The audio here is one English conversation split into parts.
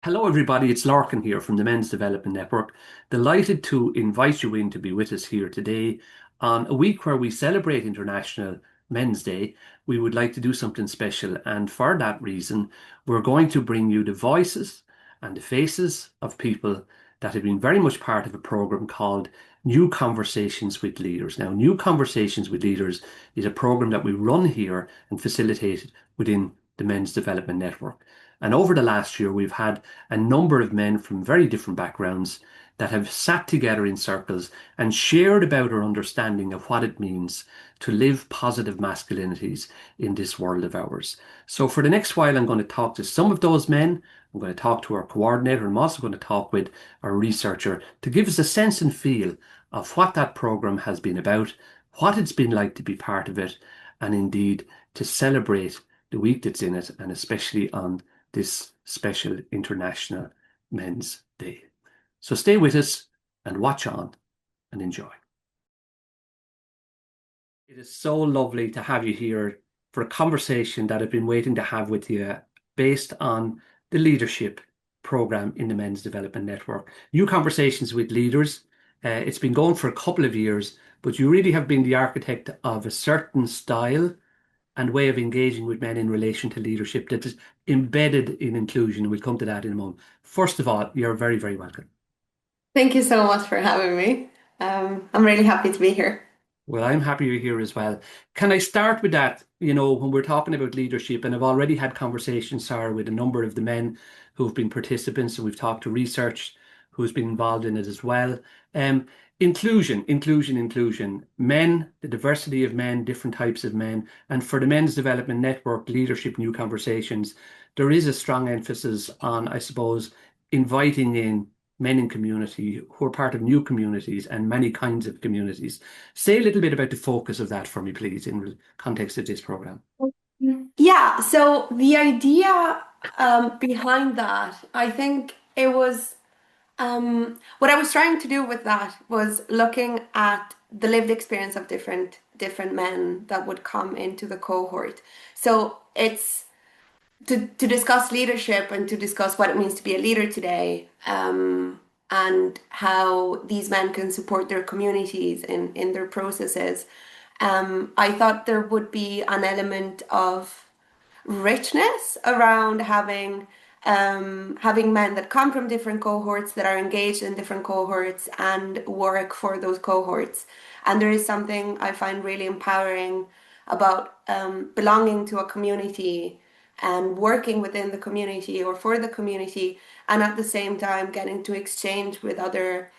Hello, everybody. It's Lorcan here from the Men's Development Network. Delighted to invite you in to be with us here today on a week where we celebrate International Men's Day. We would like to do something special, and for that reason, we're going to bring you the voices and the faces of people that have been very much part of a program called New Conversations with Leaders. Now, New Conversations with Leaders is a program that we run here and facilitate within the Men's Development Network. And over the last year, we've had a number of men from very different backgrounds that have sat together in circles and shared about our understanding of what it means to live positive masculinities in this world of ours. So for the next while, I'm going to talk to some of those men. I'm going to talk to our coordinator. I'm also going to talk with our researcher to give us a sense and feel of what that program has been about, what it's been like to be part of it, and indeed to celebrate the week that's in it, and especially on this special International Men's Day. So stay with us and watch on and enjoy. It is so lovely to have you here for a conversation that I've been waiting to have with you based on the leadership program in the Men's Development Network. New Conversations with Leaders. It's been going for a couple of years, but you really have been the architect of a certain style and way of engaging with men in relation to leadership that is embedded in inclusion. We'll come to that in a moment. First of all, you're very, very welcome. Thank you so much for having me. I'm really happy to be here. Well, I'm happy you're here as well. Can I start with that? When we're talking about leadership, and I've already had conversations, Sarah, with a number of the men who've been participants, and we've talked to research who's been involved in it as well. Inclusion. Men, the diversity of men, different types of men. And for the Men's Development Network, Leadership New Conversations, there is a strong emphasis on, I suppose, inviting in men in community who are part of new communities and many kinds of communities. Say a little bit about the focus of that for me, please, in the context of this program. Yeah, so the idea behind that, I think it was what I was trying to do with that was looking at the lived experience of different men that would come into the cohort. So it's to discuss leadership and to discuss what it means to be a leader today, and how these men can support their communities in their processes. I thought there would be an element of richness around having men that come from different cohorts that are engaged in different cohorts and work for those cohorts. And there is something I find really empowering about belonging to a community and working within the community or for the community, and at the same time getting to exchange with other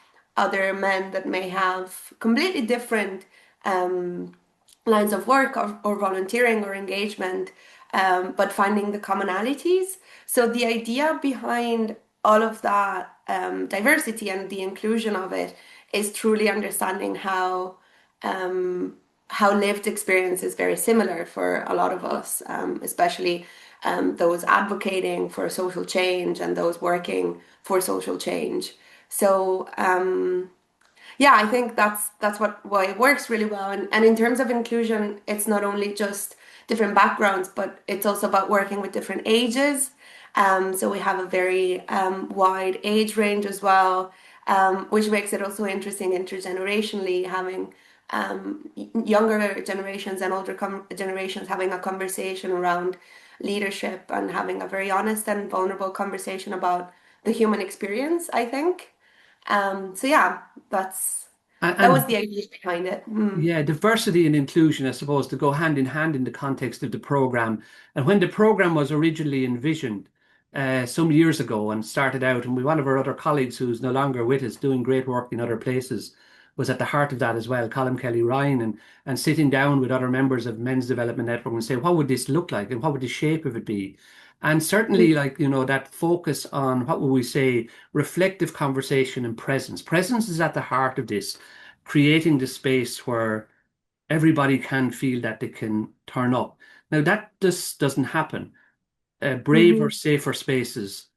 men that may have completely different um, lines of work or volunteering or engagement, but finding the commonalities. So the idea behind all of that diversity and the inclusion of it is truly understanding how lived experience is very similar for a lot of us, especially those advocating for social change and those working for social change. So yeah, I think that's why it works really well. And in terms of inclusion, it's not only just different backgrounds, but it's also about working with different ages. So we have a very wide age range as well, which makes it also interesting intergenerationally, having younger generations and older generations having a conversation around leadership and having a very honest and vulnerable conversation about the human experience, I think. So yeah, that was And the idea behind it. Mm. yeah, diversity and inclusion, I suppose, to go hand in hand in the context of the program. And when the program was originally envisioned some years ago and started out, and one of our other colleagues who's no longer with us, doing great work in other places, was at the heart of that as well, Colin Kelly Ryan, and sitting down with other members of Men's Development Network and say, what would this look like and what would the shape of it be? And certainly, like, that focus on what would we say, reflective conversation and presence. Presence is at the heart of this, creating the space where everybody can feel that they can turn up. Now, that just doesn't happen. Braver, Mhm. safer spaces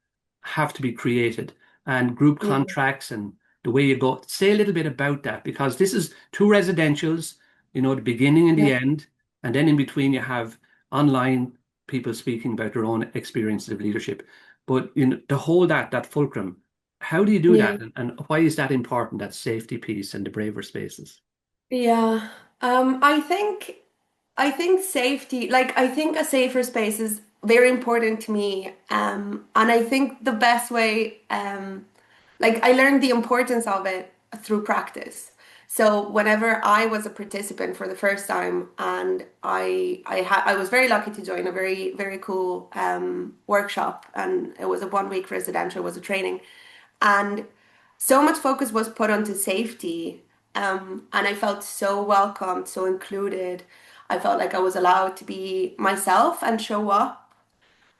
have to be created, and group Yeah. contracts and the way you go. Say a little bit about that, because this is two residentials, the beginning and the Yeah. end, and then in between you have online people speaking about their own experiences of leadership. But to hold that fulcrum, how do you do Yeah. that, and why is that important? That safety piece and the braver spaces. Yeah. I think safety, like I think a safer space is very important to me. And I think the best way, like I learned the importance of it through practice. So whenever I was a participant for the first time, and I was very lucky to join a very very cool workshop, and it was a 1 week residential, it was a training, and so much focus was put onto safety. And I felt so welcomed, so included. I felt like I was allowed to be myself and show up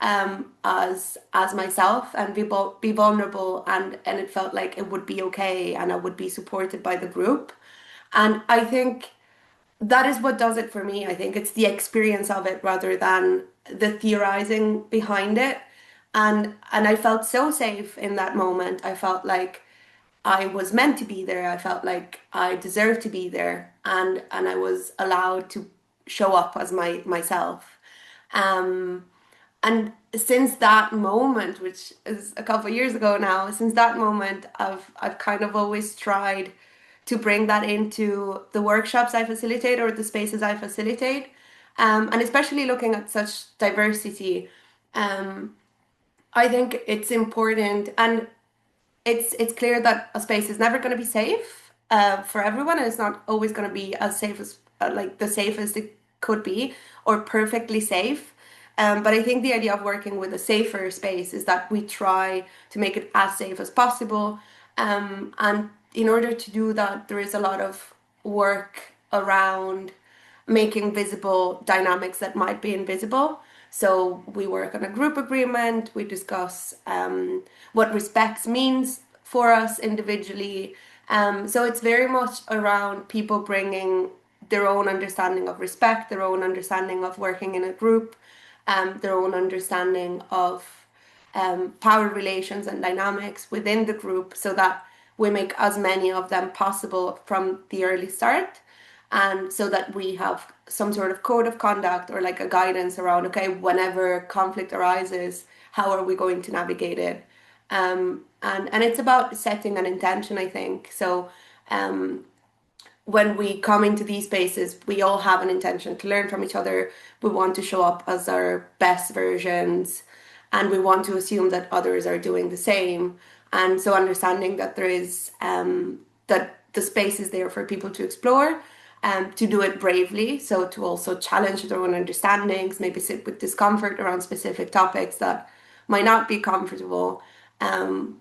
as myself and be vulnerable, and it felt like it would be okay and I would be supported by the group. And I think that is what does it for me. I think it's the experience of it rather than the theorizing behind it. And I felt so safe in that moment. I felt like I was meant to be there. I felt like I deserved to be there, and I was allowed to show up as myself. Um, and since that moment, which is a couple of years ago now, since that moment, I've kind of always tried to bring that into the workshops I facilitate or the spaces I facilitate, and especially looking at such diversity. Um, I think it's important, and it's clear that a space is never going to be safe for everyone, and it's not always going to be as safe as like the safest it could be or perfectly safe. But I think the idea of working with a safer space is that we try to make it as safe as possible. And in order to do that, there is a lot of work around making visible dynamics that might be invisible. So we work on a group agreement, we discuss what respect means for us individually. So it's very much around people bringing their own understanding of respect, their own understanding of working in a group, their own understanding of power relations and dynamics within the group so that we make as many of them possible from the early start, and so that we have some sort of code of conduct or like a guidance around, okay, whenever conflict arises, how are we going to navigate it? And it's about setting an intention, I think. So when we come into these spaces, we all have an intention to learn from each other. We want to show up as our best versions, and we want to assume that others are doing the same. And so, understanding that there is that the space is there for people to explore, to do it bravely. So to also challenge their own understandings, maybe sit with discomfort around specific topics that might not be comfortable,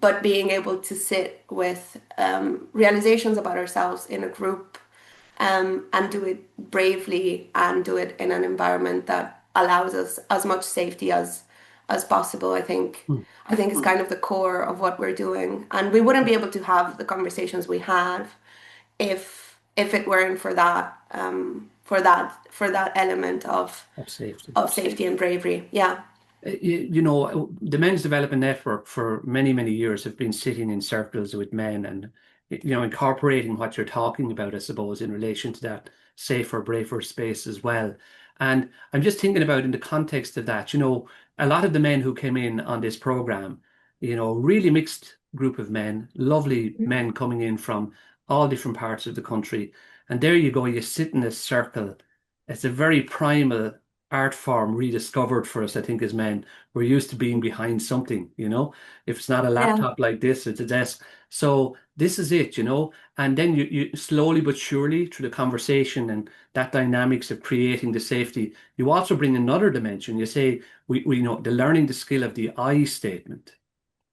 but being able to sit with realizations about ourselves in a group, and do it bravely and do it in an environment that allows us as much safety as possible. I think it's kind of the core of what we're doing, and we wouldn't be able to have the conversations we have if it weren't for that for that element Of safety. of safety and bravery. Yeah. The Men's Development Network for many, many years have been sitting in circles with men and, incorporating what you're talking about, I suppose, in relation to that safer, braver space as well. And I'm just thinking about in the context of that, a lot of the men who came in on this program, really mixed group of men, lovely men coming in from all different parts of the country. And there you go, you sit in a circle. It's a very primal art form rediscovered for us, I think, as men. We're used to being behind something, If it's not a Yeah. laptop like this, it's a desk. So this is it. And then you slowly but surely through the conversation and that dynamics of creating the safety, you also bring another dimension. You say, we know the learning the skill of the I statement.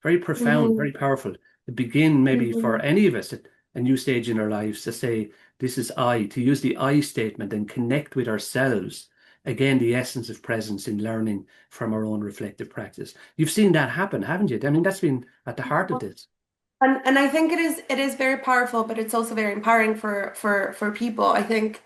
Very profound, Hmm. very powerful. To begin maybe for Hmm. any of us at a new stage in our lives to say, this is I, to use the I statement and connect with ourselves. Again, the essence of presence in learning from our own reflective practice. You've seen that happen, haven't you? I mean, that's been at the heart of this. And I think it is very powerful, but it's also very empowering for people. I think,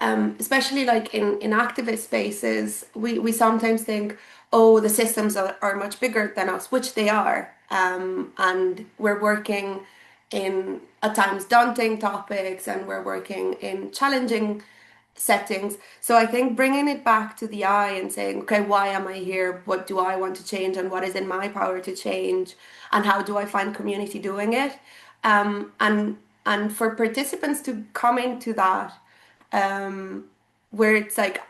especially like in activist spaces, we sometimes think, oh, the systems are much bigger than us, which they are. And we're working in at times daunting topics, and we're working in challenging settings. So I think bringing it back to the I and saying, okay, why am I here? What do I want to change? And what is in my power to change? And how do I find community doing it? And for participants to come into that, um, where it's like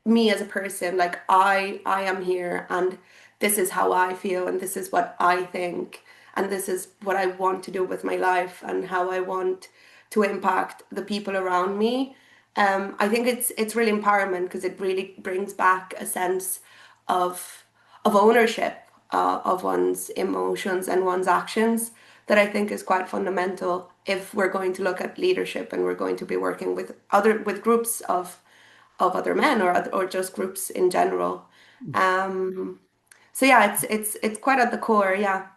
me as a person, like I am here and this is how I feel and this is what I think and this is what I want to do with my life and how I want to impact the people around me. I think it's really empowerment because it really brings back a sense of ownership of one's emotions and one's actions that I think is quite fundamental if we're going to look at leadership and we're going to be working with groups of other men or just groups in general. Um, so yeah, it's quite at the core, yeah.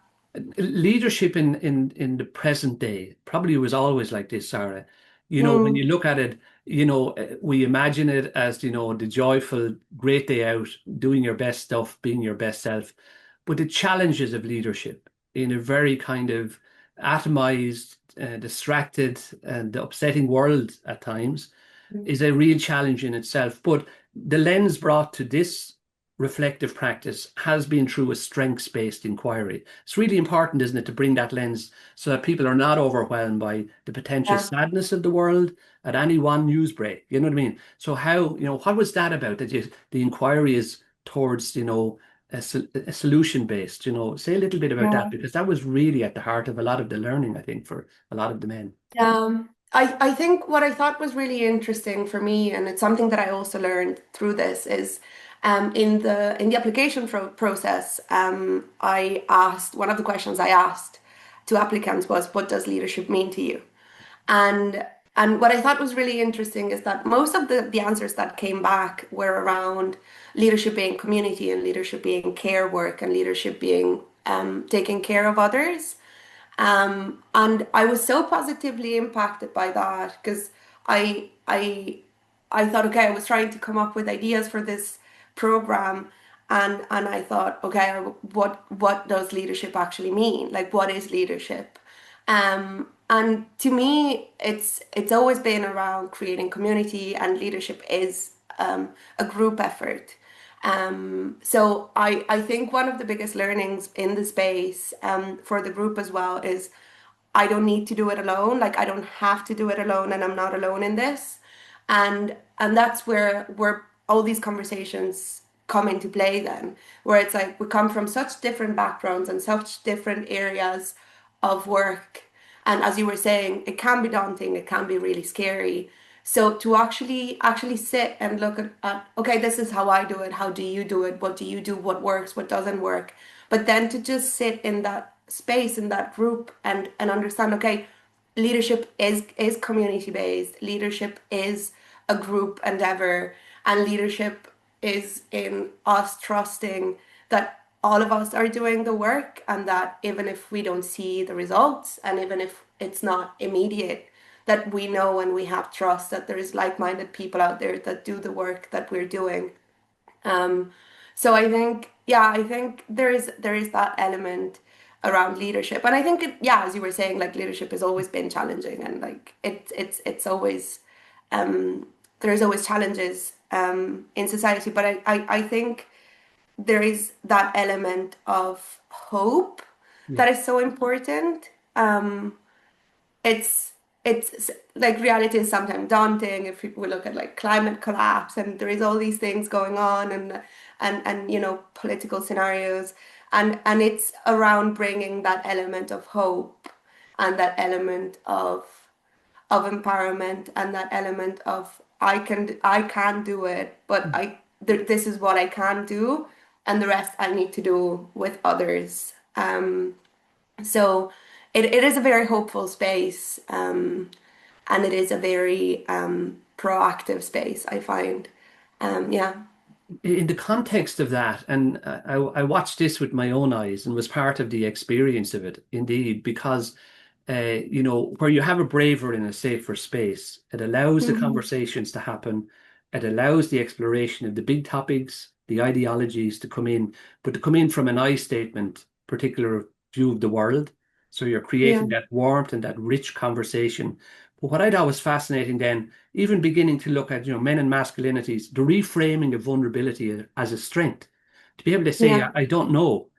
Leadership in the present day probably was always like this, Sarah. When you Mm, look at it, we imagine it as, the joyful, great day out, doing your best stuff, being your best self. But the challenges of leadership in a very kind of atomized, distracted, and upsetting world at times is a real challenge in itself. But the lens brought to this reflective practice has been through a strengths-based inquiry. It's really important, isn't it, to bring that lens so that people are not overwhelmed by the potential yeah, sadness of the world at any one news break. You know what I mean? So how, what was that about? The inquiry is towards, a solution based, say a little bit about that, yeah. because that was really at the heart of a lot of the learning, I think, for a lot of the men. I think what I thought was really interesting for me, and it's something that I also learned through this, is in the application process, I asked one of the questions I asked to applicants was, "What does leadership mean to you?" And and what I thought was really interesting is that most of the answers that came back were around leadership being community and leadership being care work and leadership being taking care of others. And I was so positively impacted by that because I I I thought, okay, I was trying to come up with ideas for this program, and I thought, okay, what does leadership actually mean? Like, what is leadership? And to me, it's always been around creating community, and leadership is a group effort. So I think one of the biggest learnings in the space for the group as well is I don't need to do it alone. Like I don't have to do it alone, and I'm not alone in this. And that's where all these conversations come into play then, where it's like we come from such different backgrounds and such different areas of work. And as you were saying, it can be daunting, it can be really scary. So to actually sit and look at okay, this is how I do it, how do you do it, what do you do, what works, what doesn't work. But then to just sit in that space, in that group and understand, okay, leadership is community based, leadership is a group endeavor, and leadership is in us trusting that all of us are doing the work and that even if we don't see the results and even if it's not immediate, that we know and we have trust that there is like-minded people out there that do the work that we're doing. Um, so I think, yeah, I think there is that element around leadership, and I think yeah, as you were saying, like leadership has always been challenging, and like it's always there's always challenges in society, but I think there is that element of hope Yeah. that is so important. It's it's like reality is sometimes daunting if we look at like climate collapse and there is all these things going on and political scenarios and it's around bringing that element of hope and that element of empowerment and that element of I can do it, but this is what I can do and the rest I need to do with others. So it is a very hopeful space, and it is a very proactive space, I find. Yeah. In the context of that, and I watched this with my own eyes and was part of the experience of it, indeed, because where you have a braver in a safer space, it allows the Mhm. conversations to happen. It allows the exploration of the big topics, the ideologies to come in, but to come in from an I statement, particular view of the world. So you're Yeah. creating that warmth and that rich conversation, But what I thought was fascinating then, even beginning to look at, men and masculinities, the reframing of vulnerability as a strength. To be able to say, Yeah. I don't know.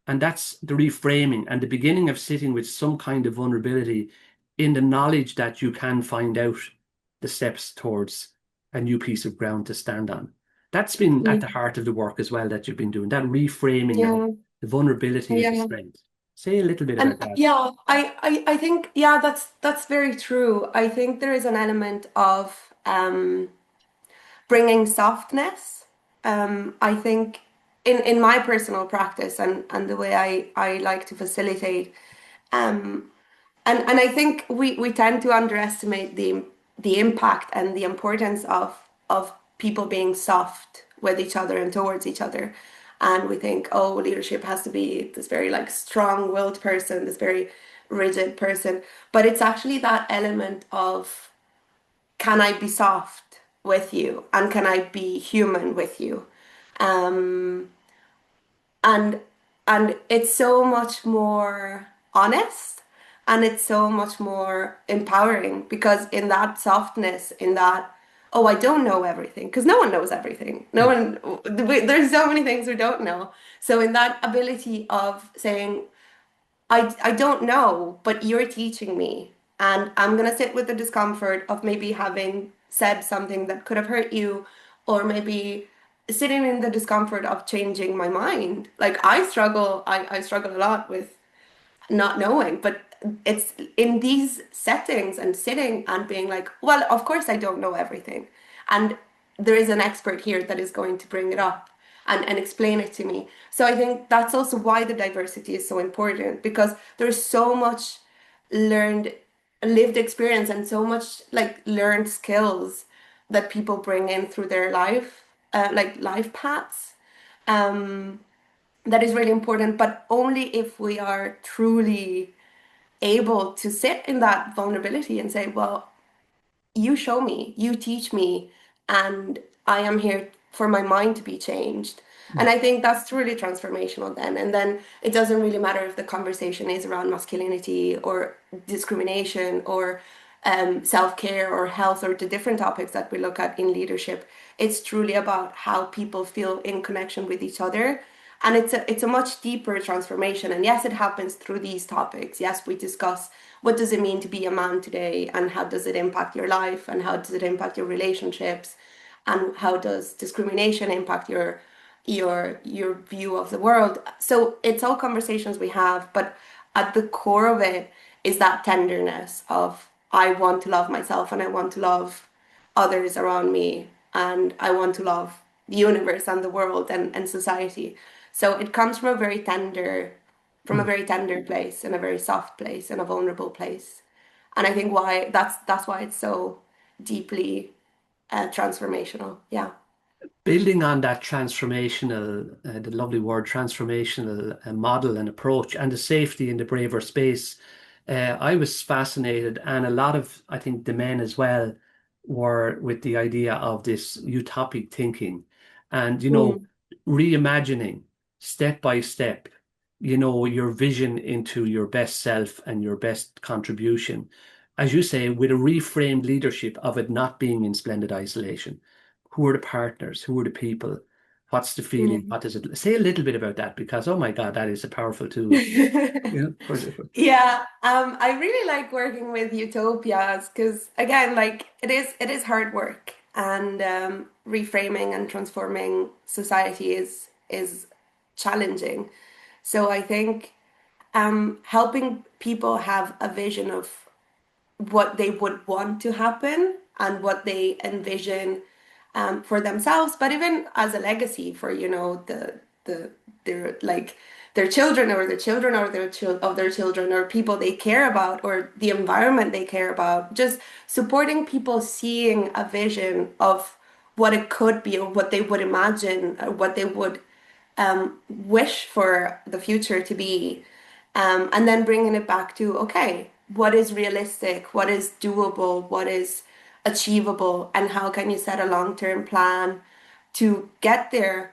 And that's the reframing and the beginning of sitting with some kind of vulnerability in the knowledge that you can find out the steps towards a new piece of ground to stand on. That's been at the Yeah. heart of the work as well that you've been doing, that reframing of Yeah. the vulnerability as a Yeah. strength. Say a little bit And about that. yeah, I think yeah, that's very true. I think there is an element of bringing softness. I think in my personal practice and the way I like to facilitate, um, and I think we tend to underestimate the impact and the importance of people being soft with each other and towards each other. And we think, oh, leadership has to be this very like strong-willed person, this very rigid person. But it's actually that element of can I be soft with you and can I be human with you? Um, and and it's so much more honest and it's so much more empowering because in that softness, in that, oh, I don't know everything, because no one knows everything. No Mm, one, there's so many things we don't know. So in that ability of saying, I don't know, but you're teaching me. And I'm gonna sit with the discomfort of maybe having said something that could have hurt you, or maybe sitting in the discomfort of changing my mind. Like I struggle a lot with not knowing, but it's in these settings and sitting and being like, well, of course I don't know everything. And there is an expert here that is going to bring it up and explain it to me. So I think that's also why the diversity is so important because there's so much learned, lived experience and so much like learned skills that people bring in through their life, like life paths. Um, that is really important, but only if we are truly able to sit in that vulnerability and say, well, you show me, you teach me, and I am here for my mind to be changed. And mm, I think that's really transformational then. And then it doesn't really matter if the conversation is around masculinity or discrimination or self-care or health or the different topics that we look at in leadership. It's truly about how people feel in connection with each other. And it's a much deeper transformation. And yes, it happens through these topics. Yes, we discuss what does it mean to be a man today and how does it impact your life and how does it impact your relationships and how does discrimination impact your view of the world. So it's all conversations we have, but at the core of it is that tenderness of I want to love myself and I want to love others around me and I want to love the universe and the world and society. So it comes from a mm. very tender place and a very soft place and a vulnerable place. And I think why that's why it's so deeply transformational. Yeah. Building on that transformational, the lovely word transformational model and approach, and the safety in the braver space, I was fascinated, and a lot of, I think, the men as well were with the idea of this utopic thinking and, Mm, reimagining step by step, your vision into your best self and your best contribution. As you say, with a reframed leadership of it not being in splendid isolation. Who are the partners? Who are the people? What's the feeling? mm. What does it say a little bit about that? Because oh my God, that is a powerful tool. Yeah, I really like working with utopias because again, like it is hard work and reframing and transforming society is challenging. So I think helping people have a vision of what they would want to happen and what they envision for themselves, but even as a legacy for, the their like their children or their children or their children or people they care about or the environment they care about. Just supporting people seeing a vision of what it could be or what they would imagine or what they would wish for the future to be. And then bringing it back to, okay, what is realistic? What is doable? What is achievable? And how can you set a long-term plan to get there?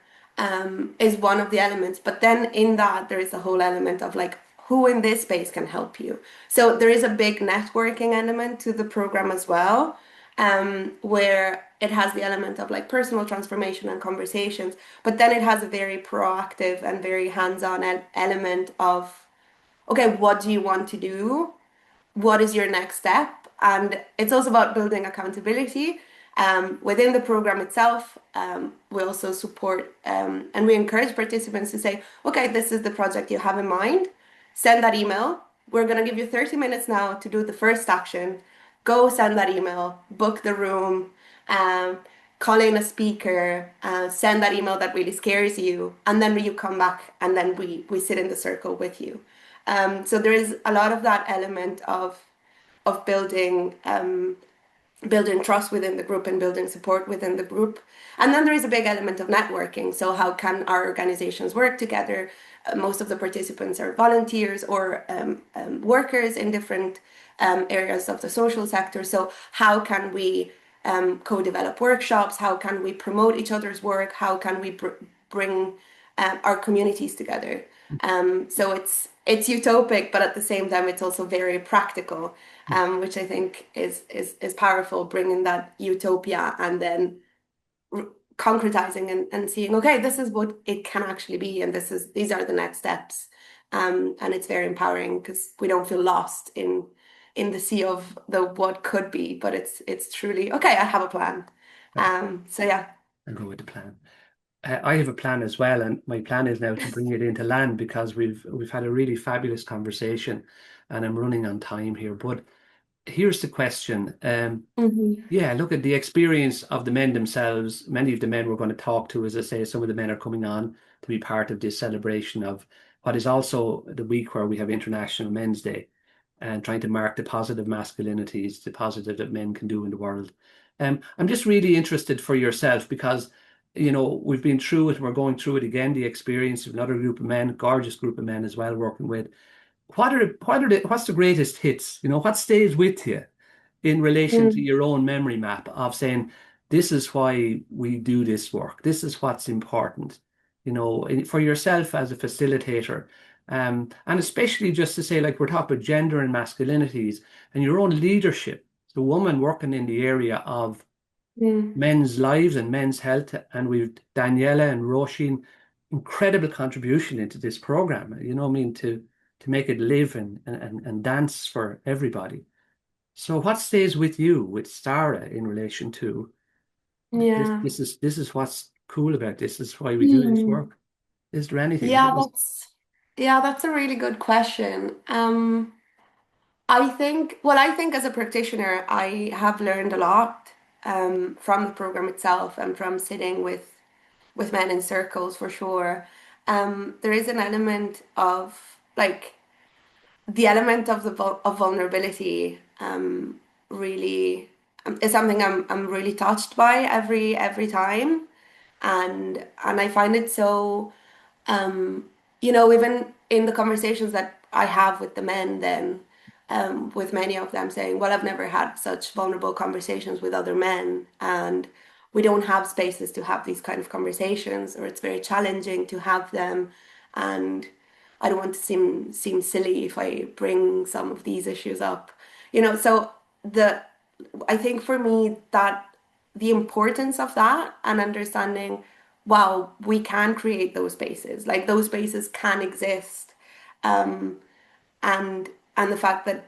Is one of the elements. But then in that, there is a whole element of like, who in this space can help you. So there is a big networking element to the program as well, where it has the element of like personal transformation and conversations, but then it has a very proactive and very hands-on element of, okay, what do you want to do? What is your next step? And it's also about building accountability within the program itself. We also support and we encourage participants to say, okay, this is the project you have in mind. Send that email. We're going to give you 30 minutes now to do the first action. Go send that email, book the room, um, call in a speaker, send that email that really scares you, and then you come back and then we sit in the circle with you. So there is a lot of that element of building trust within the group and building support within the group. And then there is a big element of networking. So how can our organizations work together? Most of the participants are volunteers or workers in different areas of the social sector. So how can we co-develop workshops? How can we promote each other's work? How can we bring our communities together? So it's utopic, but at the same time, it's also very practical, which I think is powerful, bringing that utopia and then r concretizing and seeing, okay, this is what it can actually be, and these are the next steps. And it's very empowering because we don't feel lost in the sea of the what could be, but it's truly, okay, I have a plan. So yeah. And go with the plan. I have a plan as well, and my plan is now to bring it into land because we've had a really fabulous conversation, and I'm running on time here. But here's the question. Hmm. Yeah, look at the experience of the men themselves. Many of the men we're going to talk to, as I say, some of the men are coming on to be part of this celebration of what is also the week where we have International Men's Day and trying to mark the positive masculinities, the positive that men can do in the world. I'm just really interested for yourself because, we've been through it, we're going through it again, the experience of another group of men, gorgeous group of men as well, working with. What's the greatest hits? What stays with you in relation to Mm. your own memory map of saying, this is why we do this work. This is what's important, for yourself as a facilitator. And especially just to say, like we're talking about gender and masculinities and your own leadership, the woman working in the area of Mm. men's lives and men's health. And we've Daniela and Roisin, incredible contribution into this program, I mean, to make it live and dance for everybody. So what stays with you with Sarah in relation to this? Yeah. This is what's cool about this. This is why we do this Hmm. work. Is there anything? Yeah, that's a really good question. I think as a practitioner, I have learned a lot from the program itself and from sitting with men in circles for sure. There is an element of like the element of of vulnerability really is something I'm really touched by every time, and I find it so even in the conversations that I have with the men, then with many of them saying, well, I've never had such vulnerable conversations with other men, and we don't have spaces to have these kind of conversations, or it's very challenging to have them, and I don't want to seem silly if I bring some of these issues up, So the I think for me that the importance of that and understanding, wow, we can create those spaces. Like those spaces can exist. Um, and the fact that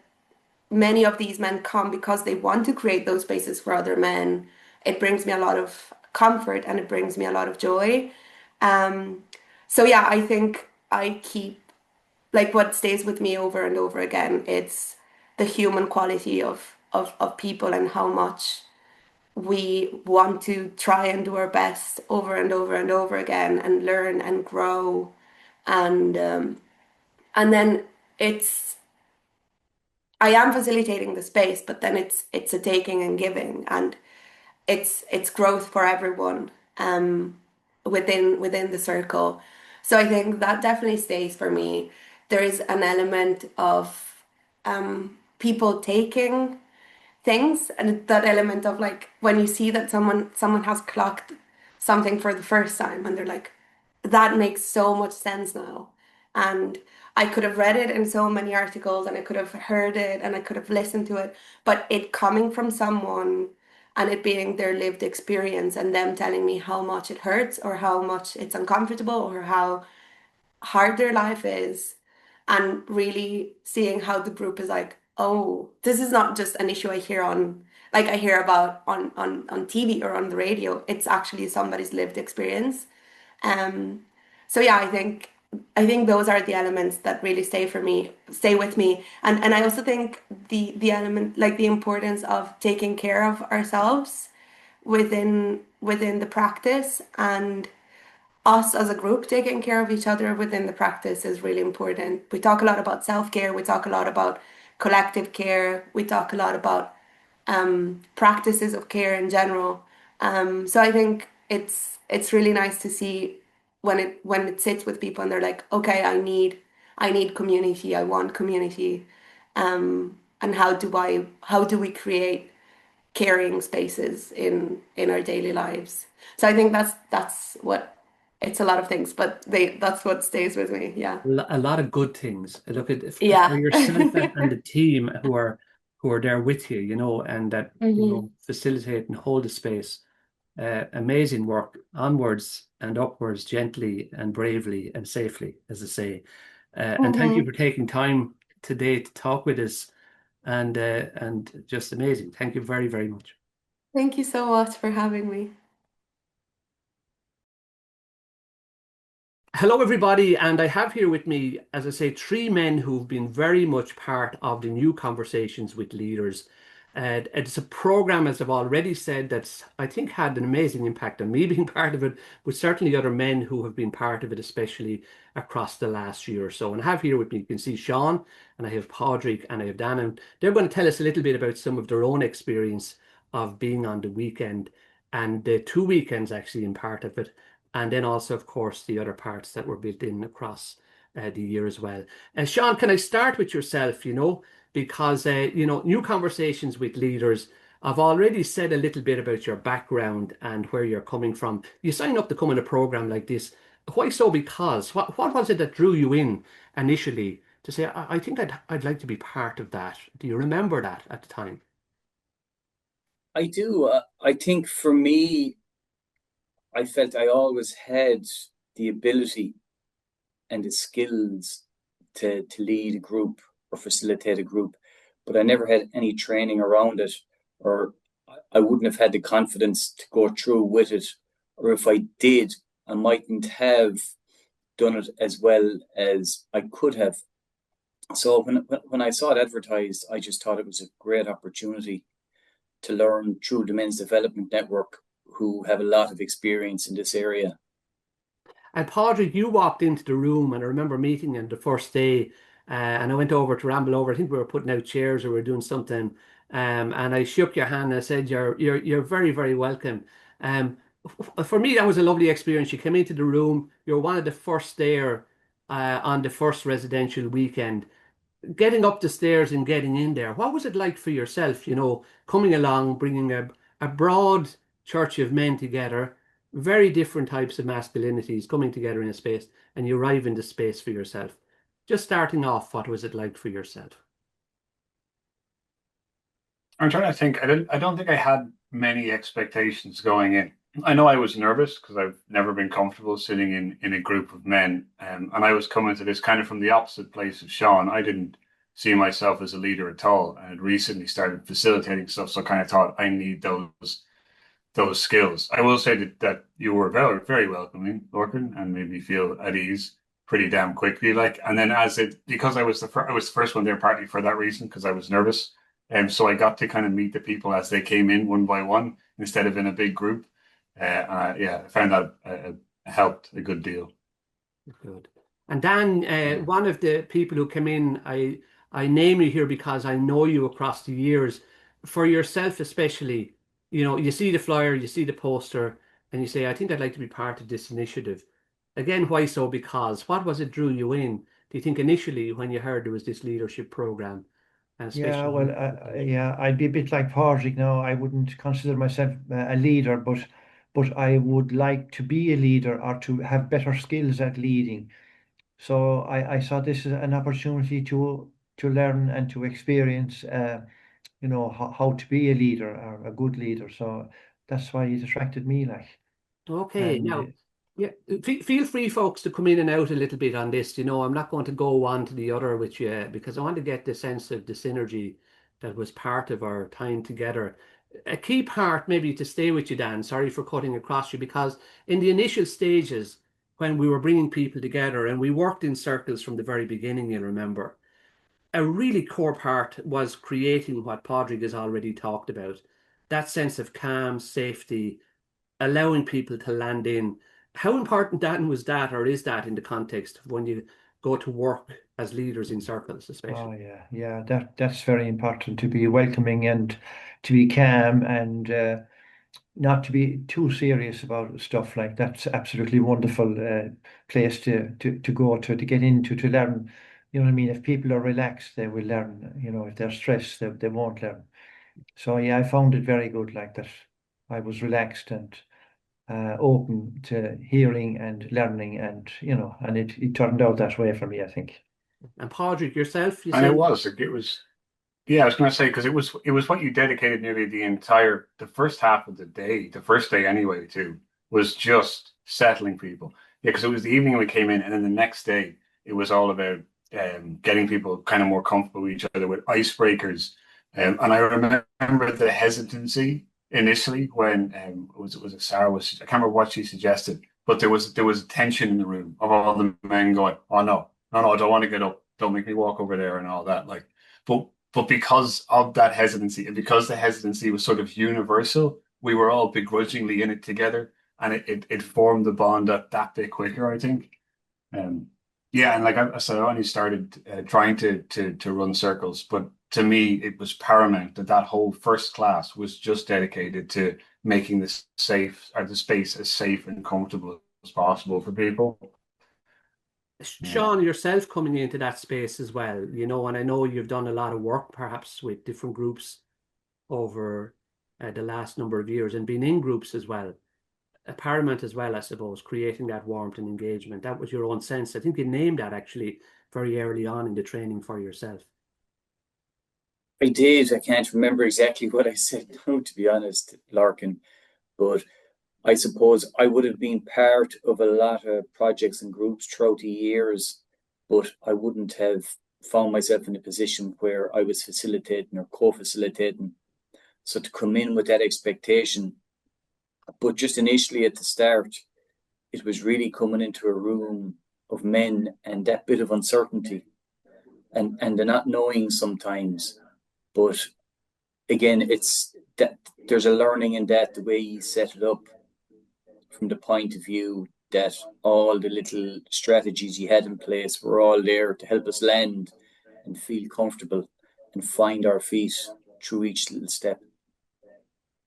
many of these men come because they want to create those spaces for other men, it brings me a lot of comfort and it brings me a lot of joy. Um, so yeah, I think I keep like what stays with me over and over again, it's the human quality of people and how much we want to try and do our best over and over and over again and learn and grow and then it's I am facilitating the space, but then it's a taking and giving, and it's growth for everyone within the circle. So I think that definitely stays for me. There is an element of people taking things, and that element of like when you see that someone has clocked something for the first time and they're like, that makes so much sense now. And I could have read it in so many articles and I could have heard it and I could have listened to it, but it coming from someone and it being their lived experience and them telling me how much it hurts or how much it's uncomfortable or how hard their life is, and really seeing how the group is like, oh, this is not just an issue I hear on, like I hear about on TV or on the radio. It's actually somebody's lived experience. Um, so yeah, I think those are the elements that really stay with me. And I also think the element, like the importance of taking care of ourselves within the practice, and us as a group taking care of each other within the practice is really important. We talk a lot about self-care, we talk a lot about collective care, we talk a lot about practices of care in general. So I think it's really nice to see when it sits with people and they're like, okay, I need community, I want community. And how do we create caring spaces in our daily lives? So I think that's what it's a lot of things, but that's what stays with me. Yeah. A lot of good things. Look at for Yeah. yourself and the team who are there with you, and that hmm facilitate and hold the space. Amazing work, onwards and upwards, gently and bravely and safely, as I say. And thank you hmm for taking time today to talk with us, and just amazing. Thank you very, very much. Thank you so much for having me. Hello, everybody, and I have here with me, as I say, three men who've been very much part of the new conversations with leaders. It's a program, as I've already said, that's I think had an amazing impact on me being part of it, but certainly other men who have been part of it, especially across the last year or so. And I have here with me, you can see Sean, and I have Padraig, and I have Dan, and they're going to tell us a little bit about some of their own experience of being on the weekend and the 2 weekends actually in part of it, and then also, of course, the other parts that were built in across the year as well. And Sean, can I start with yourself? Because new conversations with leaders. I've already said a little bit about your background and where you're coming from. You signed up to come in a program like this. Why so? Because what was it that drew you in initially to say, I think I'd like to be part of that? Do you remember that at the time? I do. I think for me, I felt I always had the ability and the skills to lead a group or facilitate a group, but I never had any training around it, or I wouldn't have had the confidence to go through with it, or if I did, I mightn't have done it as well as I could have. So when I saw it advertised, I just thought it was a great opportunity to learn through the Men's Development Network, who have a lot of experience in this area. And Padraig, you walked into the room, and I remember meeting you the first day, and I went over to ramble over. I think we were putting out chairs or we were doing something, and I shook your hand and I said, "You're very, very welcome." Um, for me, that was a lovely experience. You came into the room. You're one of the first there on the first residential weekend, getting up the stairs and getting in there. What was it like for yourself, coming along, bringing a broad church of men together, very different types of masculinities coming together in a space, and you arrive in the space for yourself? Just starting off, what was it like for yourself? I'm trying to think. I don't think I had many expectations going in. I know I was nervous because I've never been comfortable sitting in a group of men, and I was coming to this kind of from the opposite place of Sean. I didn't see myself as a leader at all. I had recently started facilitating stuff, so I kind of thought I need those skills. I will say that you were very, very welcoming, Lorcan, and made me feel at ease pretty damn quickly. Like, and then because I was the first one there, partly for that reason, because I was nervous, and so I got to kind of meet the people as they came in one by one instead of in a big group. Yeah, I found that helped a good deal. Good. And Dan, Yeah. one of the people who came in, I name you here because I know you across the years. For yourself, especially, you see the flyer, you see the poster, and you say, I think I'd like to be part of this initiative. Again, why so? Because what was it drew you in? Do you think initially when you heard there was this leadership program, and Yeah, especially well, yeah, I'd be a bit like Padraig now. I wouldn't consider myself a leader, but I would like to be a leader or to have better skills at leading. So I saw this as an opportunity to learn and to experience, how to be a leader or a good leader. So that's why it attracted me, like. Okay, And now, yeah, feel free, folks, to come in and out a little bit on this. I'm not going to go one to the other with you because I want to get the sense of the synergy that was part of our time together. A key part, maybe to stay with you, Dan, sorry for cutting across you, because in the initial stages, when we were bringing people together and we worked in circles from the very beginning, you'll remember, a really core part was creating what Padraig has already talked about, that sense of calm, safety, allowing people to land in. How important, Dan, was that, or is that, in the context of when you go to work as leaders in circles, oh especially? yeah, that's very important, to be welcoming and to be calm, and not to be too serious about stuff. Like, that's absolutely wonderful place to go to get into, to learn. You know what I mean? If people are relaxed, they will learn. If they're stressed, they won't learn. So yeah, I found it very good, like that. I was relaxed and open to hearing and learning, and it turned out that way for me, I think. And Padraig, yourself, you And it say? was, it was, yeah, I was going to say, because it was what you dedicated nearly the first half of the day, the first day anyway, to, was just settling people. Yeah, because it was the evening we came in, and then the next day it was all about getting people kind of more comfortable with each other with icebreakers. And I remember the hesitancy initially when was it Sarah was, I can't remember what she suggested, but there was tension in the room of all the men going, "Oh no, no, no, I don't want to get up, don't make me walk over there," and all that. Like, but because of that hesitancy, and because the hesitancy was sort of universal, we were all begrudgingly in it together, and it formed the bond that bit quicker, I think. Um, yeah, and like I said, I only started trying to run circles, but to me, it was paramount that that whole first class was just dedicated to making this safe, or the space as safe and comfortable as possible for people. Yeah. Sean, yourself coming into that space as well, and I know you've done a lot of work perhaps with different groups over the last number of years and been in groups as well. Paramount as well, I suppose, creating that warmth and engagement. That was your own sense. I think you named that actually very early on in the training for yourself. I did. I can't remember exactly what I said now, to be honest, Larkin. But I suppose I would have been part of a lot of projects and groups throughout the years, but I wouldn't have found myself in a position where I was facilitating or co-facilitating. So to come in with that expectation, but just initially at the start, it was really coming into a room of men and that bit of uncertainty and the not knowing sometimes. But again, it's that there's a learning in that, the way you set it up, from the point of view that all the little strategies you had in place were all there to help us land and feel comfortable and find our feet through each little step.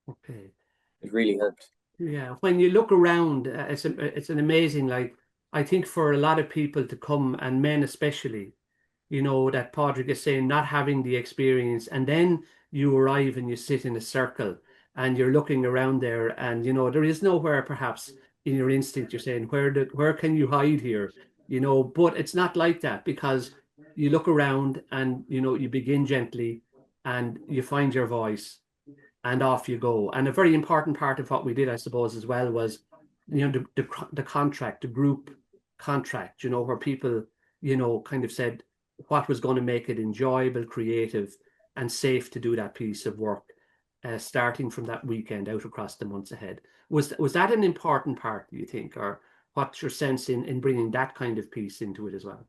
Okay. It really helped. Yeah, when you look around, it's an amazing, like, I think for a lot of people to come, and men especially, that Padraig is saying, not having the experience, and then you arrive and you sit in a circle and you're looking around there, and there is nowhere, perhaps in your instinct you're saying, where can you hide here? But it's not like that, because you look around and you begin gently and you find your voice and off you go. And a very important part of what we did, I suppose, as well, was the contract, the group contract, where people kind of said what was going to make it enjoyable, creative, and safe to do that piece of work, starting from that weekend out across the months ahead. Was that an important part, do you think, or what's your sense in bringing that kind of piece into it as well?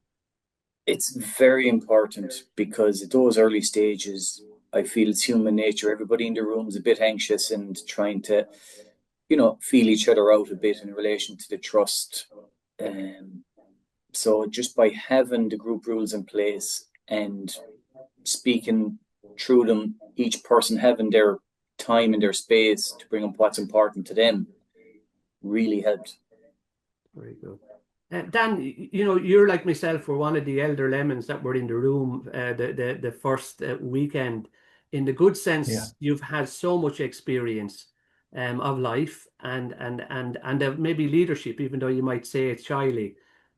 It's very important because at those early stages, I feel it's human nature. Everybody in the room is a bit anxious and trying to, feel each other out a bit in relation to the trust. Um, so just by having the group rules in place and speaking through them, each person having their time and their space to bring up what's important to them, really helped. Very good. Dan, you're like myself. We're one of the elder lemons that were in the room the first weekend. In the good Yeah. sense, you've had so much experience of life and of maybe leadership, even though you might say it's shyly.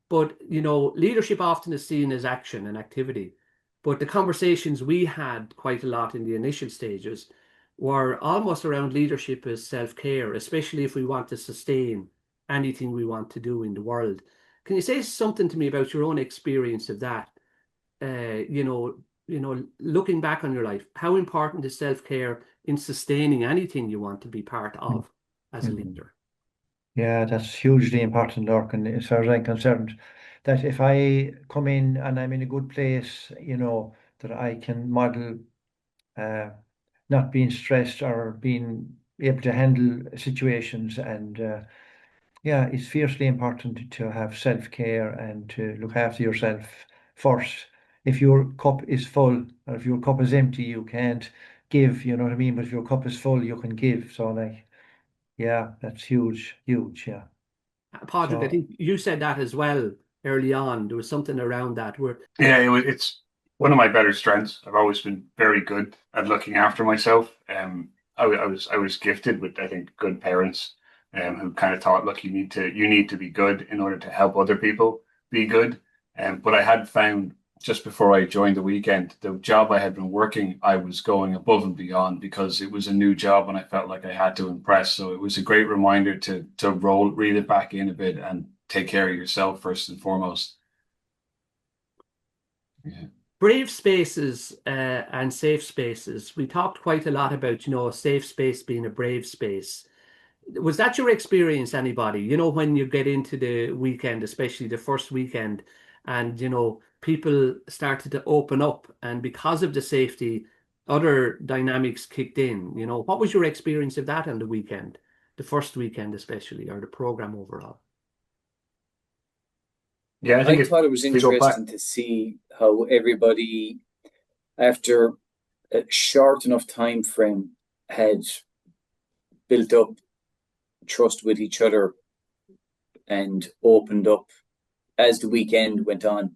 But, leadership often is seen as action and activity. But the conversations we had quite a lot in the initial stages were almost around leadership as self-care, especially if we want to sustain anything we want to do in the world. Can you say something to me about your own experience of that? Looking back on your life, how important is self-care in sustaining anything you want to be part of as a Mhm. leader? Yeah, that's hugely important, Lorcan, as far as I'm concerned. That if I come in and I'm in a good place, that I can model uh, not being stressed or being able to handle situations. And yeah, it's fiercely important to have self-care and to look after yourself first. If your cup is full or if your cup is empty, you can't give, you know what I mean? But if your cup is full, you can give. So like, yeah, that's huge, huge, yeah. Patrick, I So think you said that as well early on. There was something around that where, Yeah, it's one of my better strengths. I've always been very good at looking after myself. I was gifted with, I think, good parents, who kind of taught, look, you need to be good in order to help other people be good. But I had found just before I joined the weekend, the job I had been working, I was going above and beyond because it was a new job and I felt like I had to impress. So it was a great reminder to reel it back in a bit and take care of yourself first and foremost. Yeah. brave spaces and safe spaces. We talked quite a lot about, a safe space being a brave space. Was that your experience, anybody? When you get into the weekend, especially the first weekend, and people started to open up, and because of the safety, other dynamics kicked in. What was your experience of that on the weekend, the first weekend especially, or the program overall? Yeah, I think I thought it was if you go back, interesting to see how everybody, after a short enough time frame, had built up trust with each other and opened up as the weekend went on.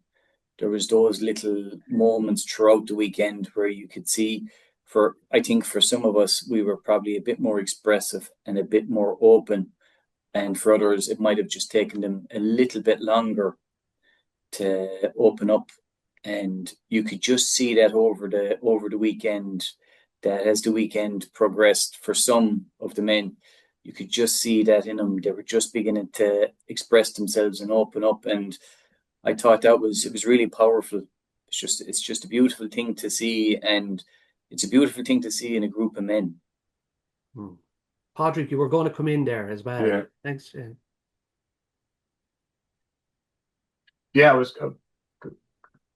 There was those little moments throughout the weekend where you could see, for I think for some of us we were probably a bit more expressive and a bit more open, and for others it might have just taken them a little bit longer to open up. And you could just see that over the weekend, that as the weekend progressed for some of the men, you could just see that in them. They were just beginning to express themselves and open up. And I thought it was really powerful. It's just a beautiful thing to see, and it's a beautiful thing to see in a group of men. Hmm. Patrick, you were going to come in there as well. yeah, Thanks. yeah, I was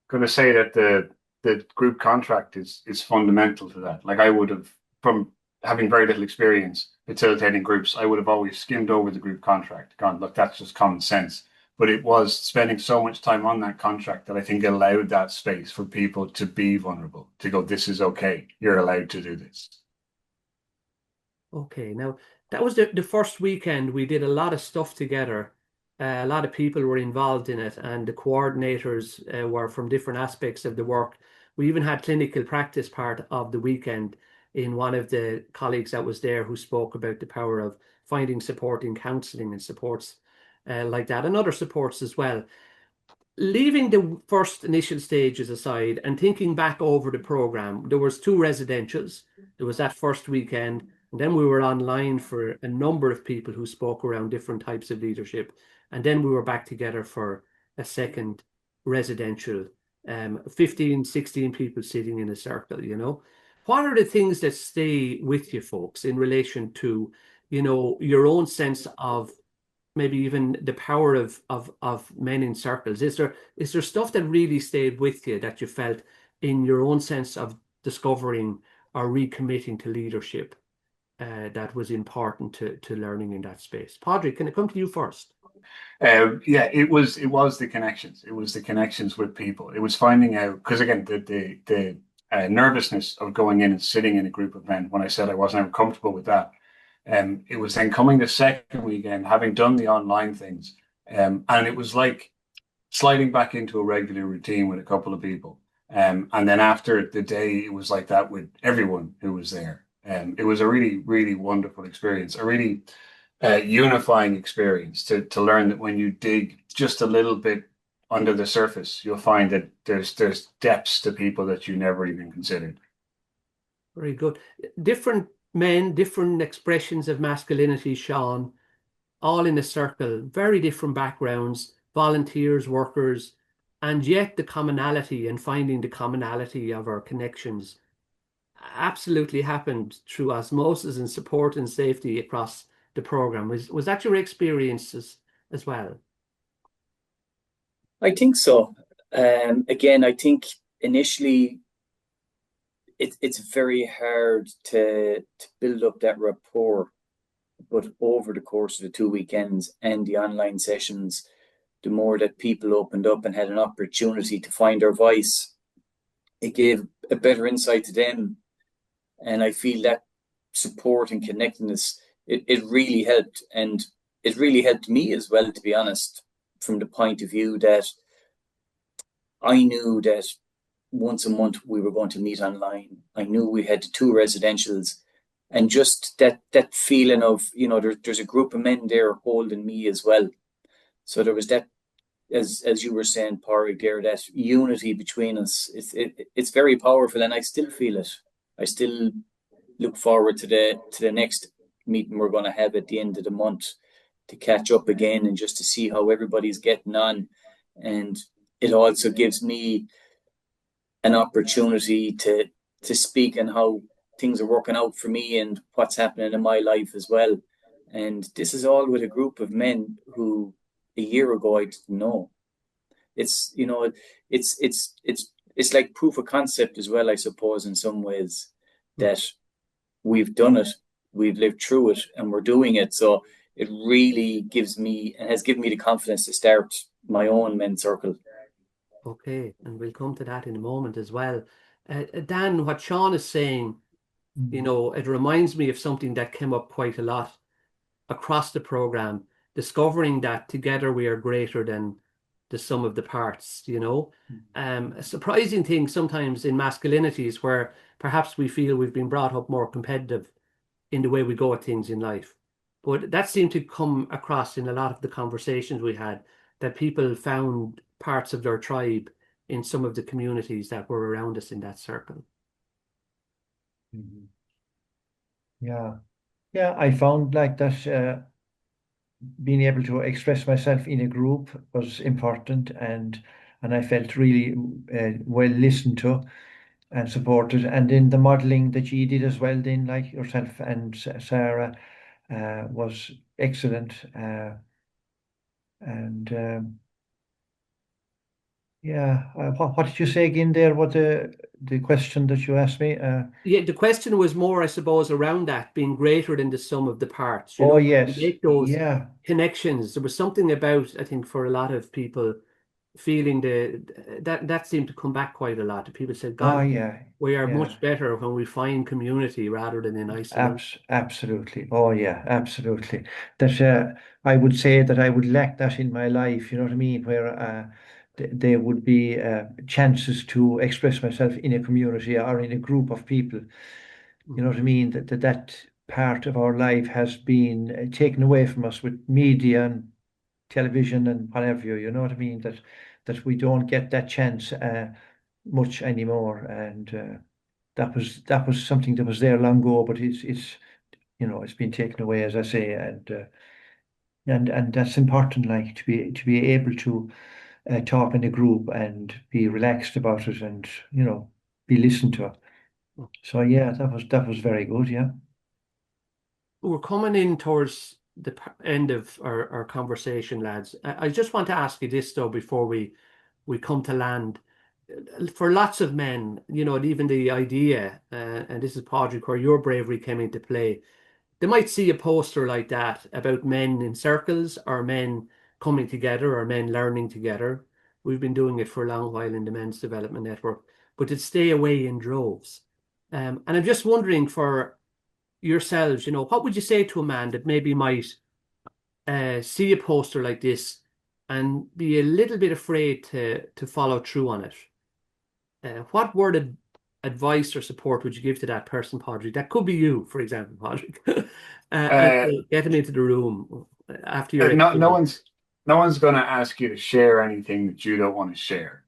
going to say that the group contract is fundamental to that. Like I would have, from having very little experience facilitating groups, I would have always skimmed over the group contract, gone, look, that's just common sense. But it was spending so much time on that contract that I think allowed that space for people to be vulnerable, to go, this is okay, you're allowed to do this. Okay, now that was the first weekend. We did a lot of stuff together. A lot of people were involved in it, and the coordinators were from different aspects of the work. We even had clinical practice part of the weekend in one of the colleagues that was there who spoke about the power of finding support in counselling and supports like that, and other supports as well. Leaving the first initial stages aside and thinking back over the program, there was two residentials. There was that first weekend, and then we were online for a number of people who spoke around different types of leadership. And then we were back together for a second residential, 15, 16 people sitting in a circle. What are the things that stay with you folks in relation to, your own sense of maybe even the power of men in circles? Is there stuff that really stayed with you that you felt in your own sense of discovering or recommitting to leadership that was important to learning in that space? Padraig, can I come to you first? Yeah, it was the connections. It was the connections with people. It was finding out, because again, the nervousness of going in and sitting in a group of men. When I said I wasn't ever comfortable with that, it was then coming the second weekend, having done the online things, and it was like sliding back into a regular routine with a couple of people. And then after the day, it was like that with everyone who was there. It was a really, really wonderful experience. unifying experience to learn that when you dig just a little bit under the surface, you'll find that there's depths to people that you never even considered. Very good. Different men, different expressions of masculinity, Sean, all in a circle, very different backgrounds, volunteers, workers, and yet the commonality and finding the commonality of our connections absolutely happened through osmosis and support and safety across the program. Was that your experiences as well? I think so. Again, I think initially it's very hard to build up that rapport, but over the course of the 2 weekends and the online sessions, the more that people opened up and had an opportunity to find their voice, it gave a better insight to them. And I feel that support and connectedness, it really helped. And it really helped me as well, to be honest, from the point of view that I knew that once a month we were going to meet online. I knew we had 2 residentials, and just that feeling of, there's a group of men there holding me as well. So there was that, as you were saying, Pádraig, there, that unity between us. It's very powerful, and I still feel it. I still look forward to the next meeting we're going to have at the end of the month, to catch up again and just to see how everybody's getting on. And it also gives me an opportunity to speak on how things are working out for me and what's happening in my life as well. And this is all with a group of men who a year ago I didn't know. It's it's like proof of concept as well, I suppose, in some ways, that we've done it, we've lived through it, and we're doing it. So it really gives me and has given me the confidence to start my own men's circle. Okay, and we'll come to that in a moment as well. Dan, what Sean is saying, it reminds me of something that came up quite a lot across the program, discovering that together we are greater than the sum of the parts. A surprising thing sometimes in masculinities where perhaps we feel we've been brought up more competitive in the way we go at things in life. But that seemed to come across in a lot of the conversations we had, that people found parts of their tribe in some of the communities that were around us in that circle. Yeah. Yeah, I found like that being able to express myself in a group was important, and I felt really well listened to and supported. And then the modeling that you did as well, then like yourself and Sarah, was excellent. And yeah, what did you say again there? What the question that you asked me? Yeah, the question was more, I suppose, around that being greater than the sum of the parts. Oh To yes, make those yeah, connections. There was something about, I think, for a lot of people, feeling that seemed to come back quite a lot. People said, oh God, yeah, we are yeah. much better when we find community rather than in isolation. Absolutely. Oh yeah, absolutely. That I would say that I would lack that in my life. You know what I mean? Where there would be chances to express myself in a community or in a group of people. You know what I mean? That part of our life has been taken away from us with media and television and whatever you. You know what I mean? That we don't get that chance much anymore. And that was something that was there long ago, but it's it's been taken away, as I say, and that's important, like to be able to talk in a group and be relaxed about it, and be listened to. So yeah, that was very good. Yeah. We're coming in towards the end of our conversation, lads. I just want to ask you this, though, before we come to land. For lots of men, even the idea, and this is Padraig, where your bravery came into play, they might see a poster like that about men in circles or men coming together or men learning together. We've been doing it for a long while in the Men's Development Network, but to stay away in droves. And I'm just wondering for yourselves, what would you say to a man that maybe might see a poster like this and be a little bit afraid to follow through on it? What word of advice or support would you give to that person, Padraig? That could be you, for example, Padraig. And Uh, get them into the room after your no, experience. no one's going to ask you to share anything that you don't want to share.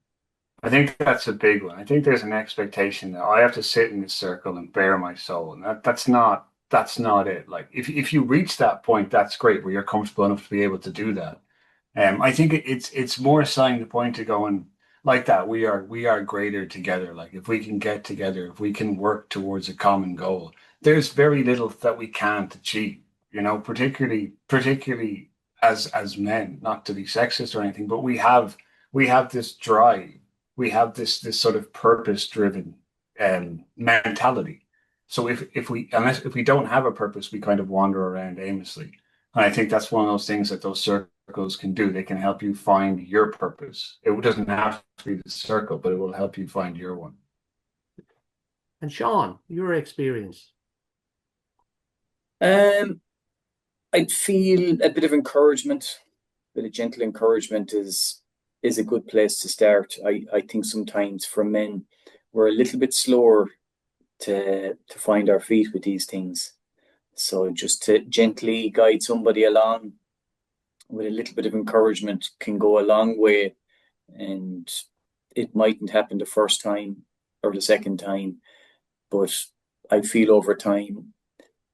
I think that's a big one. I think there's an expectation that I have to sit in this circle and bare my soul, and that's not it. Like if you reach that point, that's great, where you're comfortable enough to be able to do that. I think it's more signing the point to going like that. We are greater together. Like if we can get together, if we can work towards a common goal, there's very little that we can't achieve. You know, particularly as men, not to be sexist or anything, but we have this drive. We have this sort of purpose driven mentality. So if we don't have a purpose, we kind of wander around aimlessly. And I think that's one of those things that those circles can do. They can help you find your purpose. It doesn't have to be the circle, but it will help you find your one. And Sean, your experience. I'd feel a bit of encouragement, a bit of gentle encouragement is a good place to start. I think sometimes for men, we're a little bit slower to find our feet with these things. So just to gently guide somebody along with a little bit of encouragement can go a long way. And it mightn't happen the first time or the second time, but I feel over time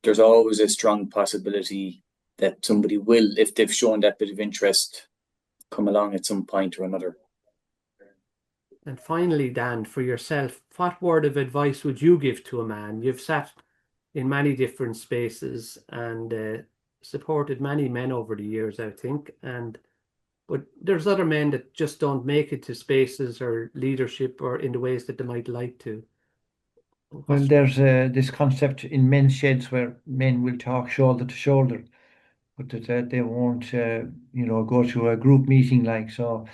there's always a strong possibility that somebody will, if they've shown that bit of interest, come along at some point or another. And finally, Dan, for yourself, what word of advice would you give to a man? You've sat in many different spaces and supported many men over the years, I think. But there's other men that just don't make it to spaces or leadership or in the ways that they might like to. Well, there's this concept in men's sheds where men will talk shoulder to shoulder, but that they won't, go to a group meeting like so.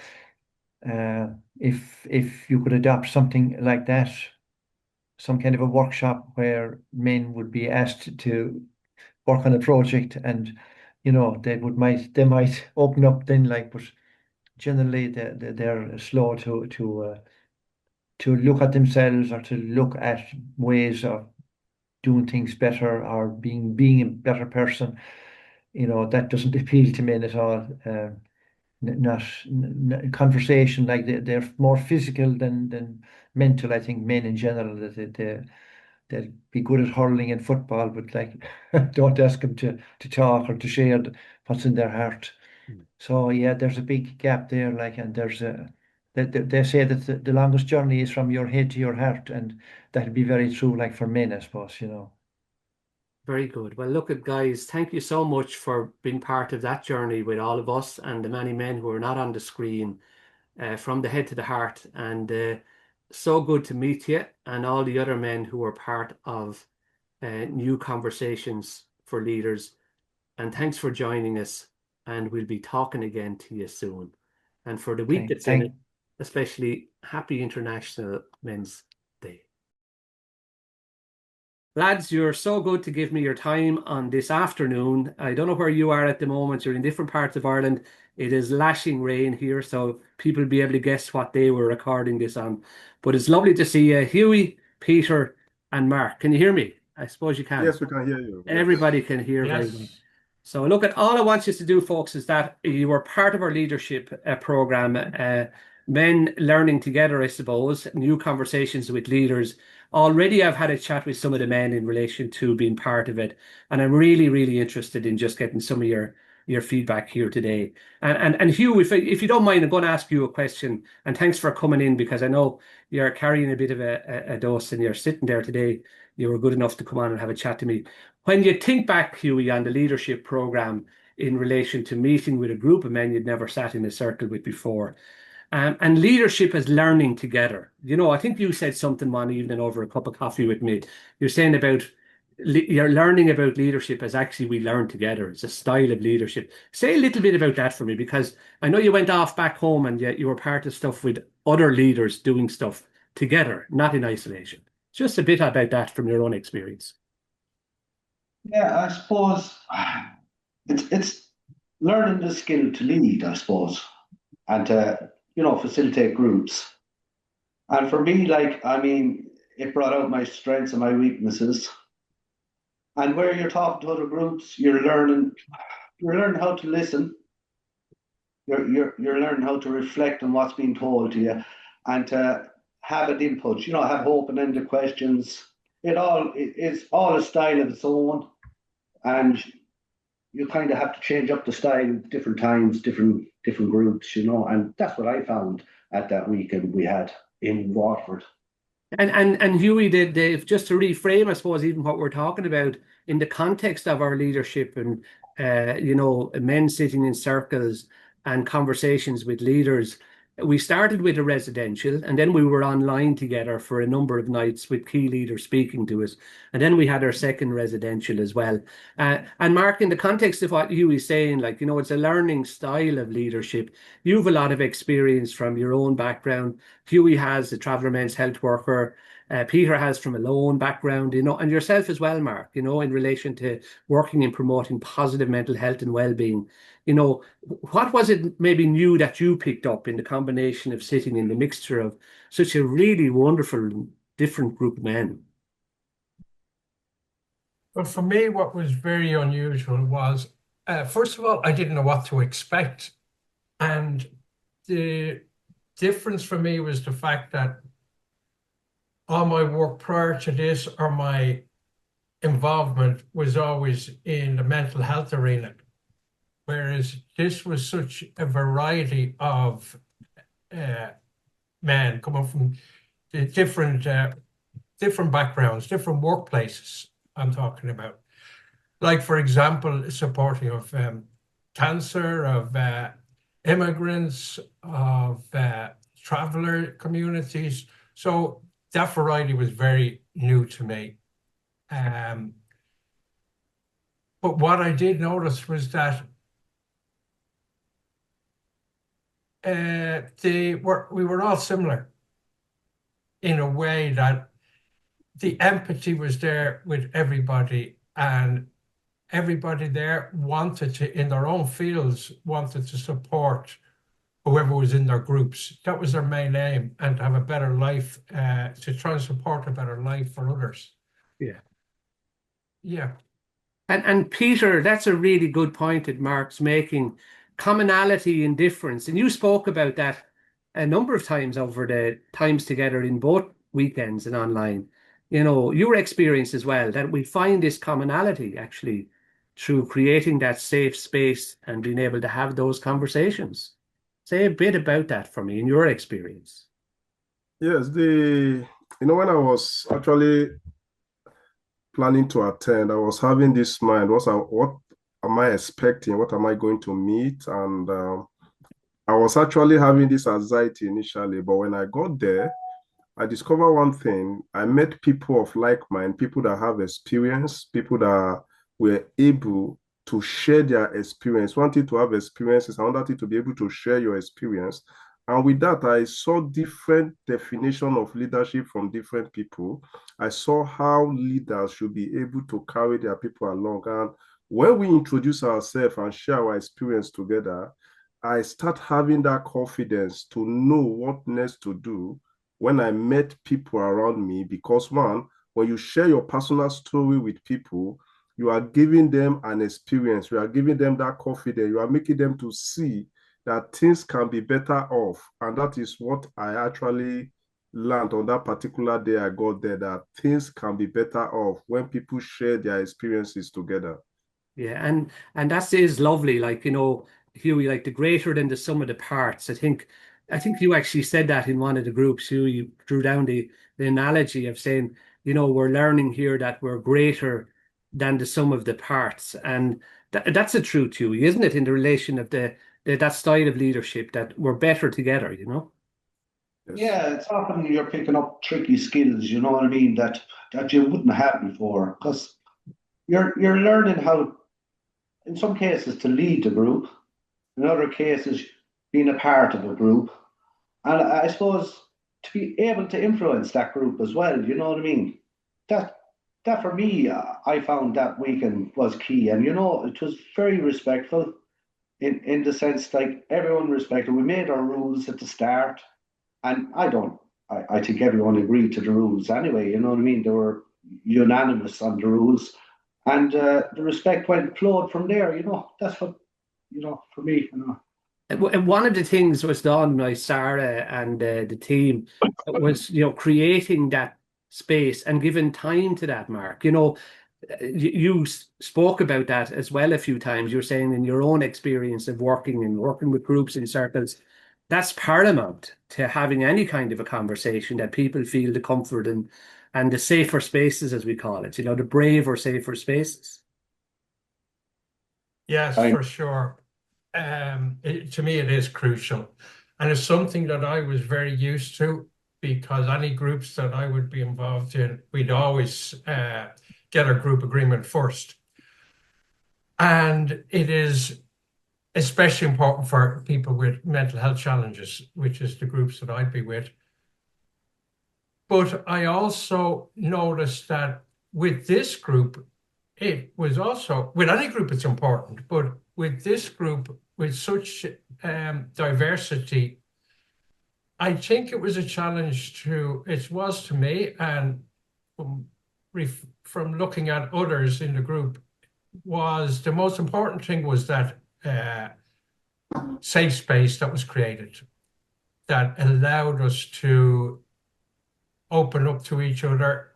If you could adopt something like that, some kind of a workshop where men would be asked to work on a project, and they might open up then, like, but generally they're slow to look at themselves or to look at ways of doing things better or being a better person. That doesn't appeal to men at all. Not conversation, like they're more physical than mental. I think men in general, that they'd be good at hurling and football, but like don't ask them to talk or to share what's in their heart. So yeah, there's a big gap there. Like, and they say that the longest journey is from your head to your heart, and that'd be very true. Like for men, I suppose. Very good. Well, look at guys, thank you so much for being part of that journey with all of us and the many men who are not on the screen, from the head to the heart. And so good to meet you and all the other men who are part of New Conversations for Leaders. And thanks for joining us. And we'll be talking again to you soon. And for the week Okay, that's in it, especially happy International Men's Day. Lads, you're so good to give me your time on this afternoon. I don't know where you are at the moment. You're in different parts of Ireland. It is lashing rain here, so people will be able to guess what day we're recording this on. But it's lovely to see you, Hughie, Peter, and Mark. Can you hear me? I suppose you can. Yes, we can hear you. Yes. Everybody can hear very well. So look, at all I want you to do, folks, is that you are part of our leadership program, Men Learning Together, I suppose, New Conversations with Leaders. Already I've had a chat with some of the men in relation to being part of it, and I'm really, really interested in just getting some of your feedback here today. And Hugh, if you don't mind, I'm going to ask you a question, and thanks for coming in, because I know you're carrying a bit of a dose and you're sitting there today. You were good enough to come on and have a chat to me. When you think back, Hughie, on the leadership program in relation to meeting with a group of men you'd never sat in a circle with before, and leadership is learning together. I think you said something one evening over a cup of coffee with me. You're saying about you're learning about leadership as actually we learn together. It's a style of leadership. Say a little bit about that for me, because I know you went off back home and yet you were part of stuff with other leaders doing stuff together, not in isolation. Just a bit about that from your own experience. Yeah, I suppose it's learning the skill to lead, I suppose, and to facilitate groups. And for me, like, I mean, it brought out my strengths and my weaknesses. And where you're talking to other groups, you're learning how to listen. You're learning how to reflect on what's being told to you, and to have an input. Have open-ended questions. It's all a style of its own, and you kind of have to change up the style different times, different groups. And that's what I found at that weekend we had in Waterford. And Huey, just to reframe, I suppose, even what we're talking about in the context of our leadership and men sitting in circles and conversations with leaders. We started with a residential, and then we were online together for a number of nights with key leaders speaking to us. And then we had our second residential as well. And Mark, in the context of what Huey's saying, it's a learning style of leadership. You've a lot of experience from your own background. Huey has a Traveller Men's Health worker. Peter has from a loan background, and yourself as well, Mark, in relation to working in promoting positive mental health and well-being. What was it maybe new that you picked up in the combination of sitting in the mixture of such a really wonderful, different group of men? Well, for me, what was very unusual was, first of all, I didn't know what to expect. And the difference for me was the fact that all my work prior to this, or my involvement, was always in the mental health arena. Whereas this was such a variety of men coming from the different backgrounds, different workplaces I'm talking about. Like, for example, supporting of cancer, of immigrants, of traveller communities. So that variety was very new to me. But what I did notice was that we were all similar in a way, that the empathy was there with everybody, and everybody there wanted to, in their own fields, wanted to support whoever was in their groups. That was their main aim, and to have a better life, to try and support a better life for others. Yeah. Yeah. And Peter, that's a really good point that Mark's making. Commonality and difference. And you spoke about that a number of times over the times together in both weekends and online. Your experience as well, that we find this commonality actually through creating that safe space and being able to have those conversations. Say a bit about that for me in your experience. Yes, when I was actually planning to attend, I was having this mind, what am I expecting? What am I going to meet? And I was actually having this anxiety initially, but when I got there, I discovered one thing. I met people of like mind, people that have experience, people that were able to share their experience. Wanted to have experiences, I wanted to be able to share your experience. And with that, I saw different definition of leadership from different people. I saw how leaders should be able to carry their people along. And when we introduce ourselves and share our experience together, I start having that confidence to know what next to do when I met people around me. Because one, when you share your personal story with people, you are giving them an experience. You are giving them that confidence. You are making them to see that things can be better off. And that is what I actually learned on that particular day I got there, that things can be better off when people share their experiences together. Yeah, and that is lovely. Huey, like the greater than the sum of the parts. I think you actually said that in one of the groups. You drew down the analogy of saying, we're learning here that we're greater than the sum of the parts, and that's a truth, Huey, isn't it? In the relation of that style of leadership, that we're better together. Yes. Yeah, it's often you're picking up tricky skills, you know what I mean, that you wouldn't have before, because you're learning how, in some cases, to lead the group, in other cases, being a part of a group, and I suppose to be able to influence that group as well. You know what I mean? That for me, I found that weekend was key, and it was very respectful in the sense like everyone respected. We made our rules at the start, and I don't I think everyone agreed to the rules anyway. You know what I mean? They were unanimous on the rules, and the respect flowed from there. You know, that's what for me. You know. And one of the things was done by Sarah and the team was, creating that space and giving time to that, Mark. You spoke about that as well a few times. You're saying in your own experience of working with groups in circles, that's paramount to having any kind of a conversation that people feel the comfort and the safer spaces, as we call it, the braver, safer spaces. Yes, for sure. To me, it is crucial. And it's something that I was very used to, because any groups that I would be involved in, we'd always get a group agreement first. And it is especially important for people with mental health challenges, which is the groups that I'd be with. But I also noticed that with this group, it was also, with any group it's important, but with this group, with such diversity, I think it was a challenge it was to me, and from looking at others in the group, was the most important thing was that safe space that was created that allowed us to open up to each other,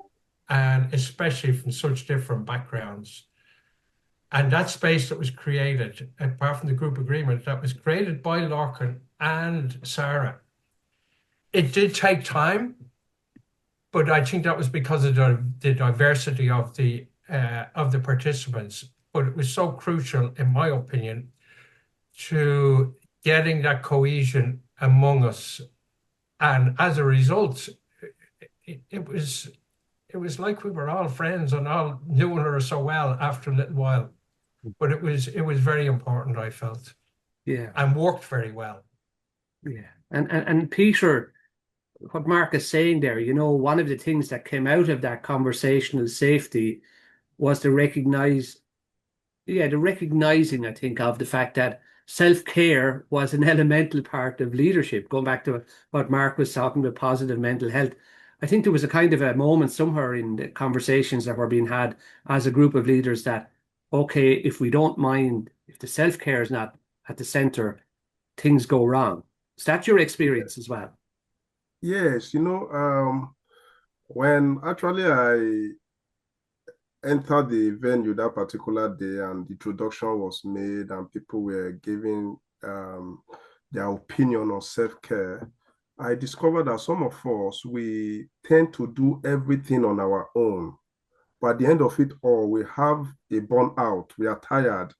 and especially from such different backgrounds. And that space that was created, apart from the group agreement, that was created by Lorcan and Sarah, it did take time, but I think that was because of the diversity of the participants. But it was so crucial, in my opinion, to getting that cohesion among us. And as a result, it was like we were all friends and all knew her so well after a little while. But it was very important, I felt. Yeah. And worked very well. Yeah. And Peter, what Mark is saying there, one of the things that came out of that conversational safety was the recognizing, I think, of the fact that self-care was an elemental part of leadership. Going back to what Mark was talking about, positive mental health. I think there was a kind of a moment somewhere in the conversations that were being had as a group of leaders that, okay, if we don't mind, if the self-care is not at the center, things go wrong. Is that your experience as well? Yes, when actually I entered the venue that particular day and the introduction was made and people were giving their opinion on self-care, I discovered that some of us, we tend to do everything on our own. But at the end of it all, we have a burnout. We are tired,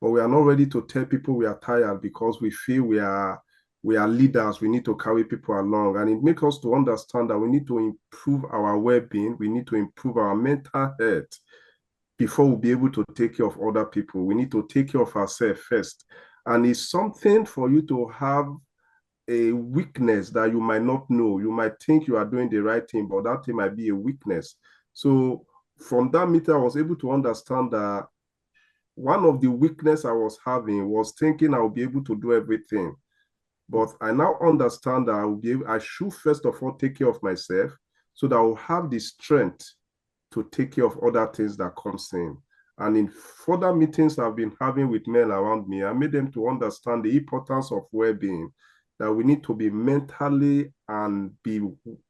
but we are not ready to tell people we are tired because we feel we are leaders. We need to carry people along. And it makes us to understand that we need to improve our well-being. We need to improve our mental health before we'll be able to take care of other people. We need to take care of ourselves first. And it's something for you to have a weakness that you might not know. You might think you are doing the right thing, but that thing might be a weakness. So from that meeting, I was able to understand that one of the weakness I was having was thinking I would be able to do everything. But I now understand that I should first of all take care of myself so that I will have the strength to take care of other things that comes in. And in further meetings I've been having with men around me, I made them to understand the importance of well-being, that we need to be mentally and be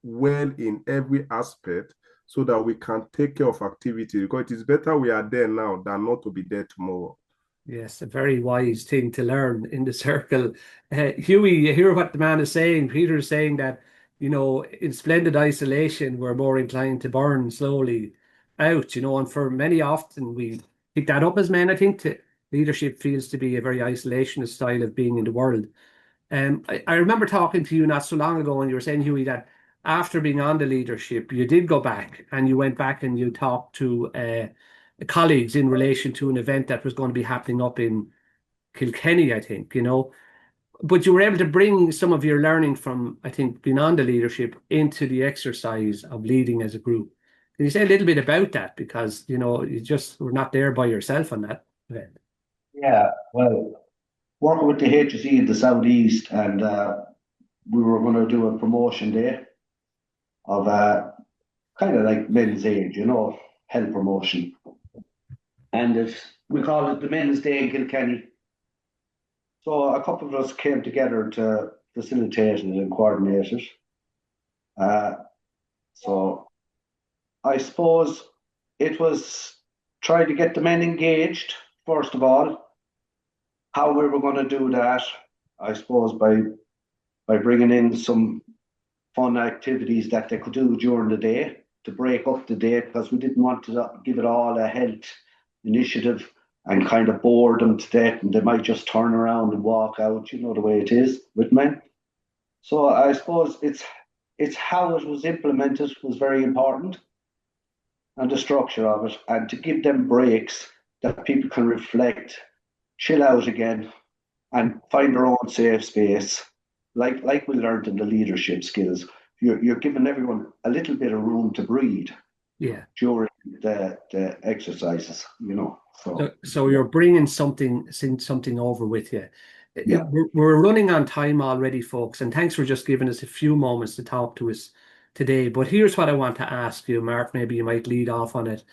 well in every aspect so that we can take care of activity, because it is better we are there now than not to be there tomorrow. Yes, a very wise thing to learn in the circle. Hughie, you hear what the man is saying. Peter is saying that, in splendid isolation, we're more inclined to burn slowly out, and for many often we pick that up as men. I think leadership feels to be a very isolationist style of being in the world. I remember talking to you not so long ago, and you were saying, Hughie, that after being on the leadership, you did go back and you went back and you talked to colleagues in relation to an event that was going to be happening up in Kilkenny, I think, But you were able to bring some of your learning from, I think, being on the leadership into the exercise of leading as a group. Can you say a little bit about that? Because, you just were not there by yourself on that event. Yeah, well, working with the HSE in the Southeast, and we were going to do a promotion day. of kind of like men's age, health promotion. And we call it the Men's Day in Kilkenny. So a couple of us came together to facilitate it and coordinate it. So I suppose it was trying to get the men engaged, first of all. How we were going to do that, I suppose, by bringing in some fun activities that they could do during the day to break up the day, because we didn't want to give it all a health initiative and kind of bore them to death, and they might just turn around and walk out, the way it is with men. So I suppose it's how it was implemented was very important, and the structure of it, and to give them breaks that people can reflect, chill out again, and find their own safe space. Like we learned in the leadership skills, you're giving everyone a little bit of room to breathe. Yeah. During the exercises, So you're bringing something over with you. Yeah. We're running on time already, folks, and thanks for just giving us a few moments to talk to us today. But here's what I want to ask you, Mark. Maybe you might lead off on it.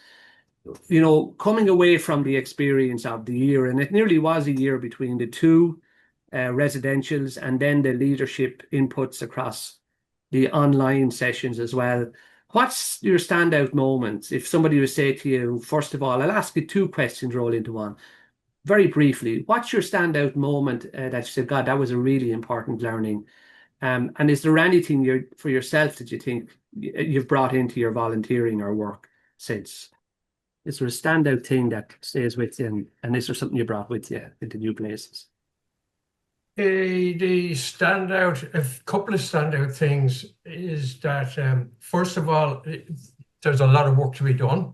Coming away from the experience of the year, and it nearly was a year between the two residentials and then the leadership inputs across the online sessions as well. What's your standout moments? If somebody would say to you, first of all, I'll ask you two questions roll into one. Very briefly, what's your standout moment that you said, God, that was a really important learning? And is there anything for yourself that you think you've brought into your volunteering or work since? Is there a standout thing that stays with you? And is there something you brought with you into new places? A couple of standout things is that, first of all, there's a lot of work to be done.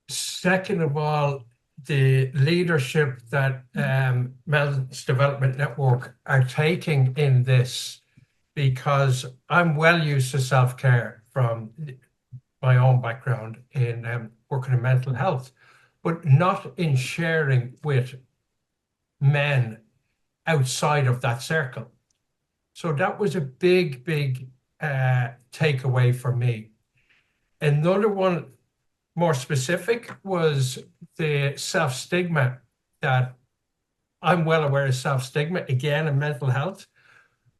Second of all, the leadership that Men's Development Network are taking in this, because I'm well used to self-care from my own background in working in mental health, but not in sharing with men outside of that circle. So that was a big takeaway for me. Another one more specific was the self-stigma, that I'm well aware of self-stigma, again, in mental health.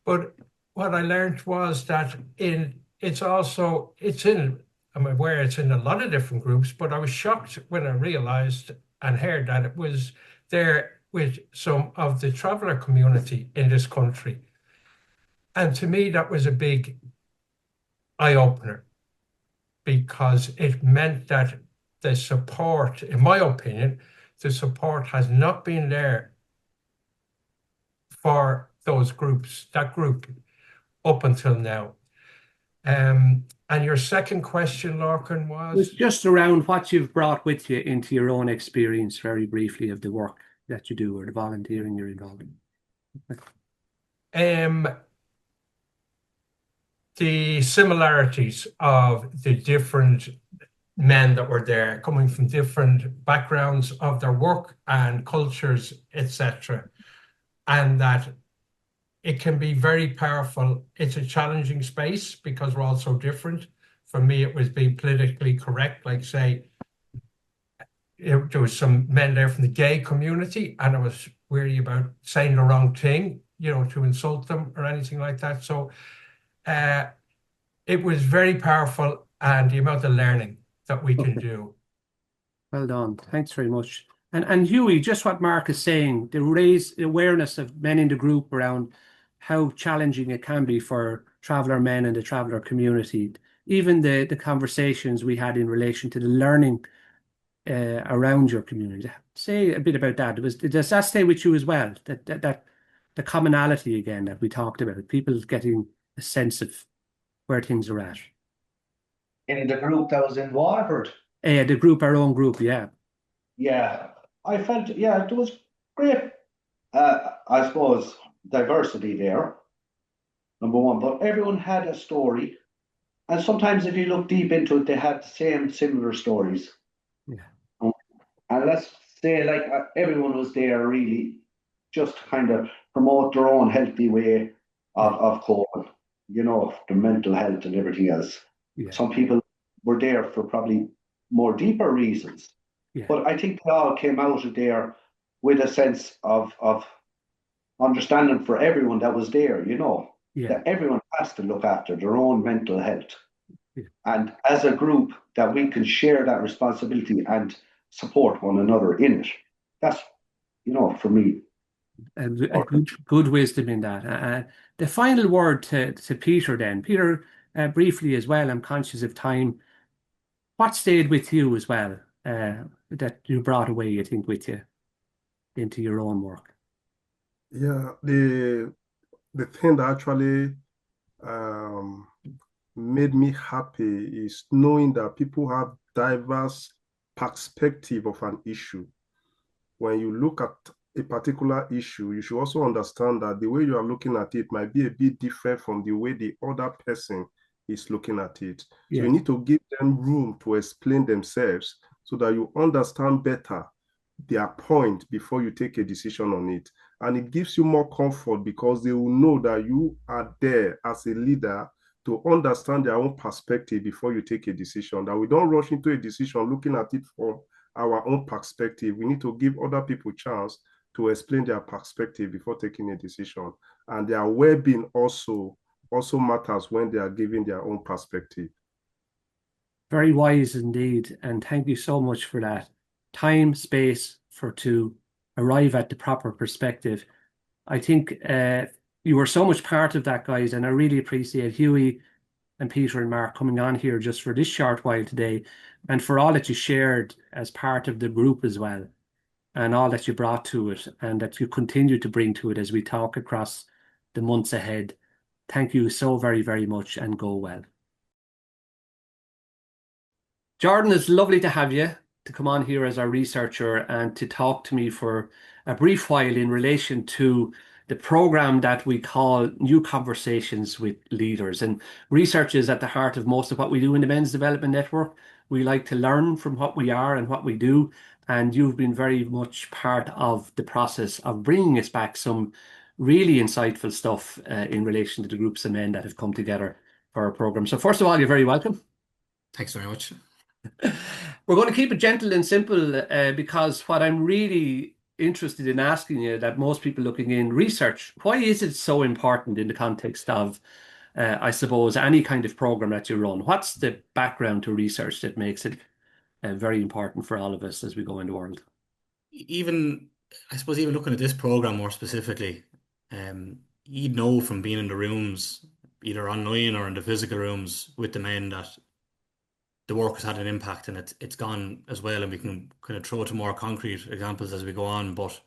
But what I learned was that I'm aware it's in a lot of different groups, but I was shocked when I realized and heard that it was there with some of the traveller community in this country. And to me, that was a big eye-opener, because it meant that the support, in my opinion, the support has not been there for those groups, that group, up until now. And your second question, Lorcan, was just around what you've brought with you into your own experience, very briefly, of the work that you do or the volunteering you're involved in. The similarities of the different men that were there, coming from different backgrounds of their work and cultures, etc., and that it can be very powerful. It's a challenging space because we're all so different. For me, it was being politically correct. Like, say, there was some men there from the gay community, and I was wary about saying the wrong thing, to insult them or anything like that. So it was very powerful, and the amount of learning that we can do. Well done. Thanks very much. And Hughie, just what Mark is saying, to raise awareness of men in the group around how challenging it can be for traveller men and the traveller community. Even the conversations we had in relation to the learning around your community. Say a bit about that. Does that stay with you as well? That the commonality again that we talked about, people getting a sense of where things are at. In the group that was in Waterford. The group, our own group, yeah. Yeah, I felt, it was great, I suppose, diversity there, number one, but everyone had a story. And sometimes if you look deep into it, they had the same similar stories. Yeah. And let's say, like, everyone was there really just to kind of promote their own healthy way of coping, their mental health and everything else. Yeah. Some people were there for probably more deeper reasons. Yeah. But I think they all came out of there with a sense of understanding for everyone that was there, Yeah. that everyone has to look after their own mental health. Yeah. And as a group, that we can share that responsibility and support one another in it. That's, for me. A good wisdom in that. The final word to Peter then. Peter, briefly as well, I'm conscious of time. What stayed with you as well that you brought away, you think, with you into your own work? Yeah, the thing that actually made me happy is knowing that people have diverse perspective of an issue. When you look at a particular issue, you should also understand that the way you are looking at it might be a bit different from the way the other person is looking at it. Yeah. So you need to give them room to explain themselves so that you understand better their point before you take a decision on it. And it gives you more comfort because they will know that you are there as a leader to understand their own perspective before you take a decision, that we don't rush into a decision looking at it from our own perspective. We need to give other people a chance to explain their perspective before taking a decision. And their well-being also matters when they are giving their own perspective. Very wise indeed. And thank you so much for that. Time, space to arrive at the proper perspective. I think you were so much part of that, guys, and I really appreciate Hughie and Peter and Mark coming on here just for this short while today, and for all that you shared as part of the group as well, and all that you brought to it, and that you continue to bring to it as we talk across the months ahead. Thank you so very, very much, and go well. Jordan, it's lovely to have you to come on here as our researcher and to talk to me for a brief while in relation to the program that we call New Conversations with Leaders. And research is at the heart of most of what we do in the Men's Development Network. We like to learn from what we are and what we do. And you've been very much part of the process of bringing us back some really insightful stuff in relation to the groups of men that have come together for our program. So first of all, you're very welcome. Thanks very much. We're going to keep it gentle and simple because what I'm really interested in asking you, that most people looking in research, why is it so important in the context of, I suppose, any kind of program that you run? What's the background to research that makes it very important for all of us as we go in the world? I suppose even looking at this program more specifically, you'd know from being in the rooms, either online or in the physical rooms with the men, that the work has had an impact, and it's gone as well. And we can kind of throw to more concrete examples as we go on, but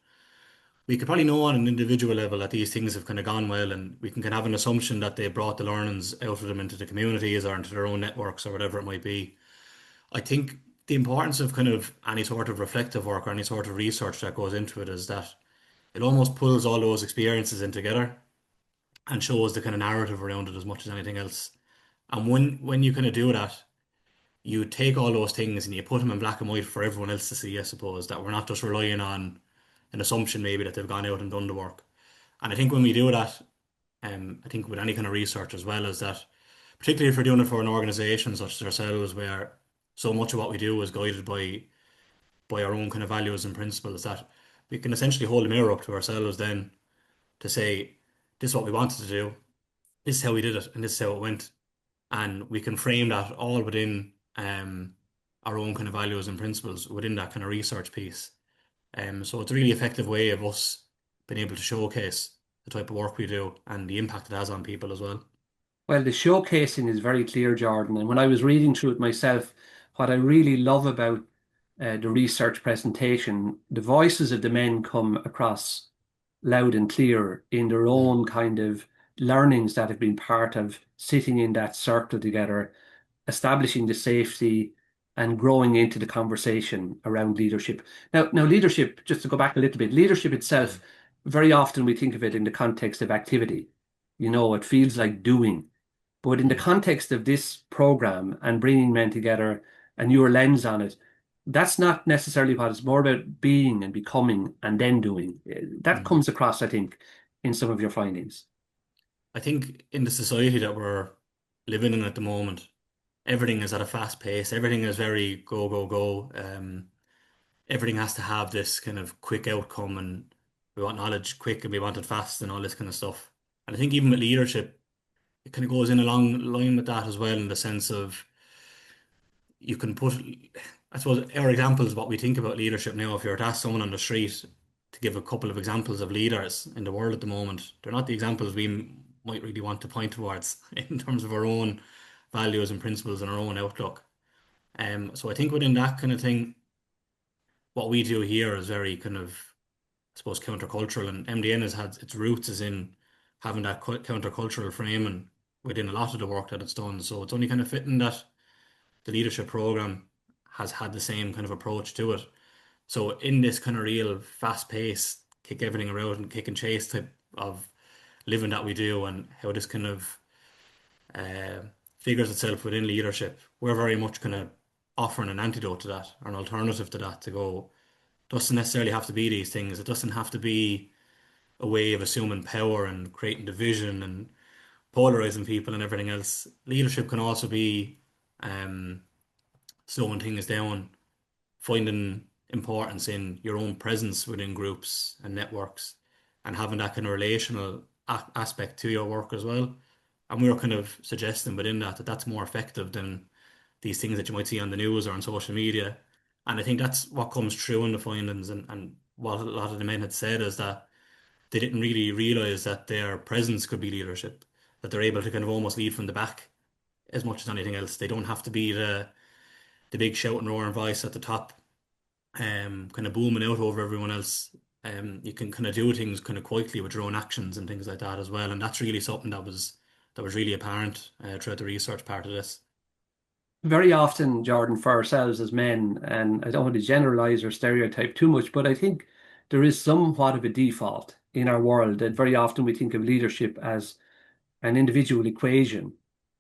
we could probably know on an individual level that these things have kind of gone well, and we can kind of have an assumption that they brought the learnings out of them into the communities or into their own networks or whatever it might be. I think the importance of kind of any sort of reflective work or any sort of research that goes into it is that it almost pulls all those experiences in together and shows the kind of narrative around it as much as anything else. And when you kind of do that, you take all those things and you put them in black and white for everyone else to see, I suppose, that we're not just relying on an assumption maybe that they've gone out and done the work. And I think when we do that, I think with any kind of research as well, is that particularly if we're doing it for an organization such as ourselves, where so much of what we do is guided by our own kind of values and principles, that we can essentially hold a mirror up to ourselves then to say, this is what we wanted to do, this is how we did it, and this is how it went. And we can frame that all within our own kind of values and principles within that kind of research piece. So it's a really effective way of us being able to showcase the type of work we do and the impact it has on people as well. Well, the showcasing is very clear, Jordan. And when I was reading through it myself, what I really love about the research presentation, the voices of the men come across loud and clear in their own kind of learnings that have been part of sitting in that circle together, establishing the safety and growing into the conversation around leadership. Now, leadership, just to go back a little bit, leadership itself, very often we think of it in the context of activity. It feels like doing. But in the context of this program and bringing men together and your lens on it, that's not necessarily what it's more about, being and becoming and then doing. That comes across, I think, in some of your findings. I think in the society that we're living in at the moment, everything is at a fast pace. Everything is very go, go, go. Everything has to have this kind of quick outcome, and we want knowledge quick and we want it fast and all this kind of stuff. And I think even with leadership, it kind of goes in along line with that as well, in the sense of you can put, I suppose, our examples of what we think about leadership now. If you were to ask someone on the street to give a couple of examples of leaders in the world at the moment, they're not the examples we might really want to point towards in terms of our own values and principles and our own outlook. So I think within that kind of thing, what we do here is very kind of, I suppose, countercultural, and MDN has had its roots is in having that countercultural framing within a lot of the work that it's done. So it's only kind of fitting that the leadership program has had the same kind of approach to it. So in this kind of real fast pace, kick everything around and kick and chase type of living that we do, and how this kind of uh, figures itself within leadership, we're very much kind of offering an antidote to that, or an alternative to that, to go, doesn't necessarily have to be these things. It doesn't have to be a way of assuming power and creating division and polarizing people and everything else. Leadership can also be um, slowing things down, finding importance in your own presence within groups and networks, and having that kind of relational aspect to your work as well. And we were kind of suggesting within that that that's more effective than these things that you might see on the news or on social media. And I think that's what comes through in the findings, and what a lot of the men had said is that they didn't really realize that their presence could be leadership, that they're able to kind of almost lead from the back as much as anything else. They don't have to be the big shouting, roaring voice at the top, kind of booming out over everyone else. You can kind of do things kind of quietly with your own actions and things like that as well. And that's really something that was really apparent throughout the research part of this. Very often, Jordan, for ourselves as men, and I don't want to generalize or stereotype too much, but I think there is somewhat of a default in our world that very often we think of leadership as an individual equation,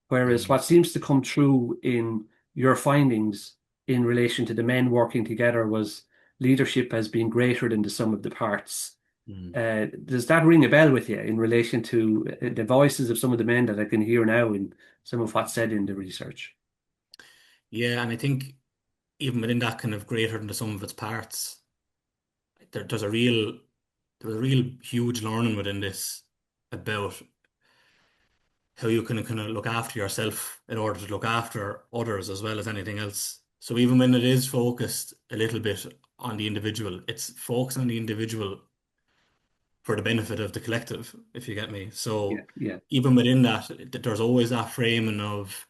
whereas Mm, what seems to come through in your findings in relation to the men working together was leadership as being greater than the sum of the parts. mm. Does that ring a bell with you in relation to the voices of some of the men that I can hear now in some of what's said in the research? Yeah, and I think even within that kind of greater than the sum of its parts, there, there's a real there's a real huge learning within this about how you can kind of look after yourself in order to look after others as well as anything else. So even when it is focused a little bit on the individual, it's focused on the individual for the benefit of the collective, if you get me. Yeah, So yeah. even within that, there's always that framing of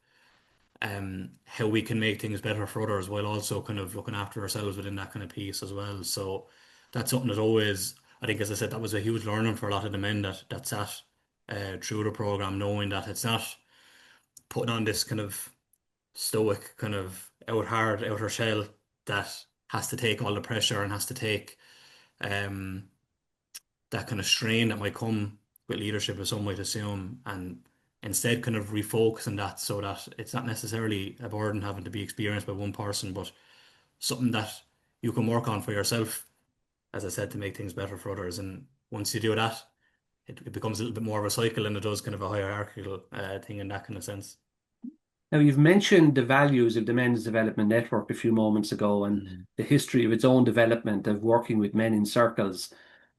how we can make things better for others while also kind of looking after ourselves within that kind of piece as well. So that's something that always, I think, as I said, that was a huge learning for a lot of the men that sat through the program, knowing that it's not putting on this kind of stoic, kind of out hard, outer shell that has to take all the pressure and has to take um, that kind of strain that might come with leadership, as some might assume, and instead kind of refocus on that, so that it's not necessarily a burden having to be experienced by one person, but something that you can work on for yourself, as I said, to make things better for others. And once you do that, it becomes a little bit more of a cycle, and it does kind of a hierarchical thing in that kind of sense. Now, you've mentioned the values of the Men's Development Network a few moments ago and Mm, the history of its own development of working with men in circles.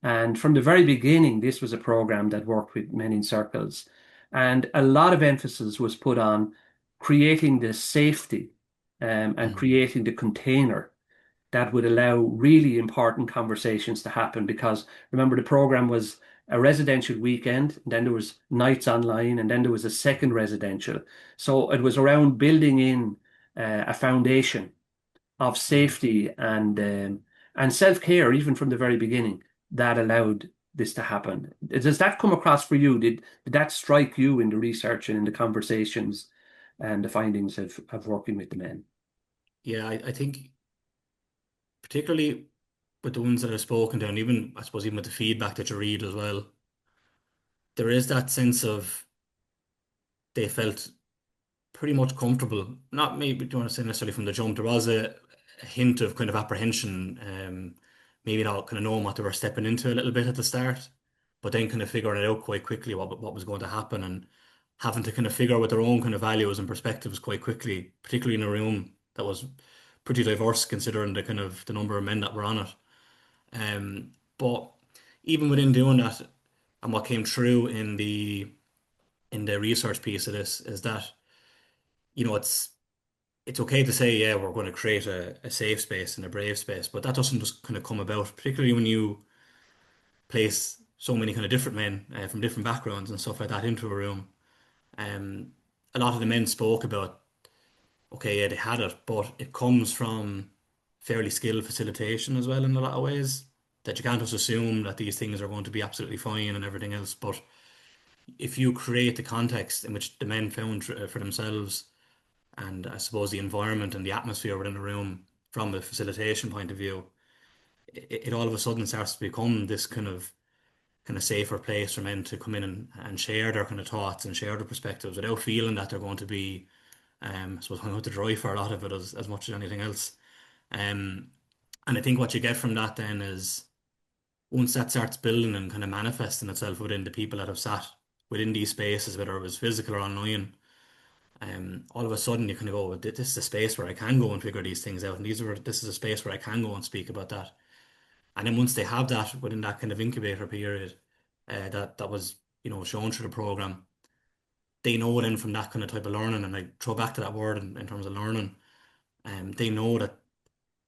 And from the very beginning, this was a program that worked with men in circles. And a lot of emphasis was put on creating the safety and mm, creating the container that would allow really important conversations to happen. Because remember, the program was a residential weekend, and then there was nights online, and then there was a second residential. So it was around building in a foundation of mm. safety and self-care, even from the very beginning, that allowed this to happen. Does that come across for you? Did that strike you in the research and in the conversations and the findings of working with the men? Yeah, I think particularly with the ones that I've spoken to, and even I suppose even with the feedback that you read as well, there is that sense of they felt pretty much comfortable. Not maybe don't want to say necessarily from the jump. There was a hint of kind of apprehension, maybe not kind of knowing what they were stepping into a little bit at the start. but then kind of figuring it out quite quickly what was going to happen, and having to kind of figure out what their own kind of values and perspectives quite quickly, particularly in a room that was pretty diverse considering the kind of the number of men that were on it. But even within doing that, and what came through in the research piece of this is that, it's okay to say, yeah, we're going to create a safe space and a brave space, but that doesn't just kind of come about, particularly when you place so many kind of different men from different backgrounds and stuff like that into a room. Um, a lot of the men spoke about, okay, yeah, they had it, but it comes from fairly skilled facilitation as well in a lot of ways. That you can't just assume that these things are going to be absolutely fine and everything else. But if you create the context in which the men found for themselves, and I suppose the environment and the atmosphere within the room from the facilitation point of view, it all of a sudden starts to become this kind of safer place for men to come in and share their kind of thoughts and share their perspectives without feeling that they're going to be, I suppose, hung out to dry for a lot of it as much as anything else. Um, and I think what you get from that then is, once that starts building and kind of manifesting itself within the people that have sat within these spaces, whether it was physical or online, all of a sudden you kind of go, "Well, this is a space where I can go and figure these things out, and this is a space where I can go and speak about that." And then once they have that within that kind of incubator period, that was, shown through the program, they know then from that kind of type of learning, and I throw back to that word in terms of learning, they know that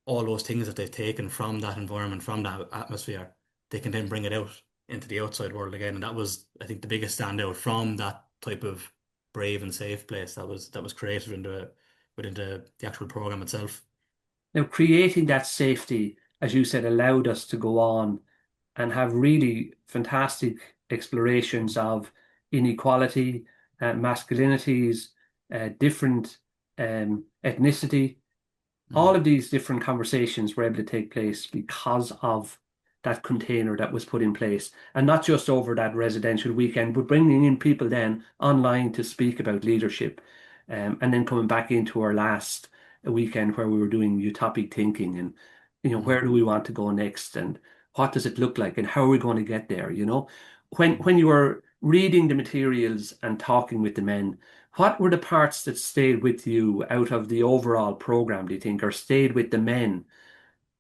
all those things that they've taken from that environment, from that atmosphere, they can then bring it out into the outside world again. And that was, I think, the biggest standout from that type of brave and safe place that was created within the actual program itself. Now, creating that safety, as you said, allowed us to go on and have really fantastic explorations of inequality, masculinities, different ethnicity. All Mm. of these different conversations were able to take place because of that container that was put in place, and not just over that residential weekend, but bringing in people then online to speak about leadership, and then coming back into our last weekend where we were doing utopic thinking and Mm. where do we want to go next and what does it look like and how are we going to get there? When you were reading the materials and talking with the men, what were the parts that stayed with you out of the overall program, do you think, or stayed with the men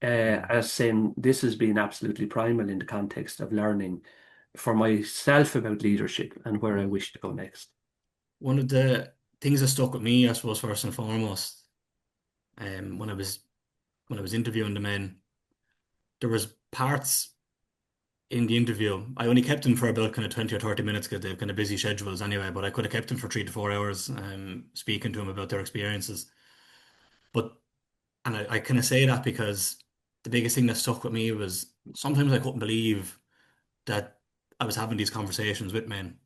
Mm. as saying this has been absolutely primal in the context of learning for myself about leadership and where I Mm. wish to go next? One of the things that stuck with me, I suppose, first and foremost, when I was interviewing the men, there was parts in the interview. I only kept them for about kind of 20 or 30 minutes because they've kind of busy schedules anyway, but I could have kept them for 3 to 4 hours, speaking to them about their experiences. But, and I kind of say that because the biggest thing that stuck with me was sometimes I couldn't believe that I was having these conversations with men.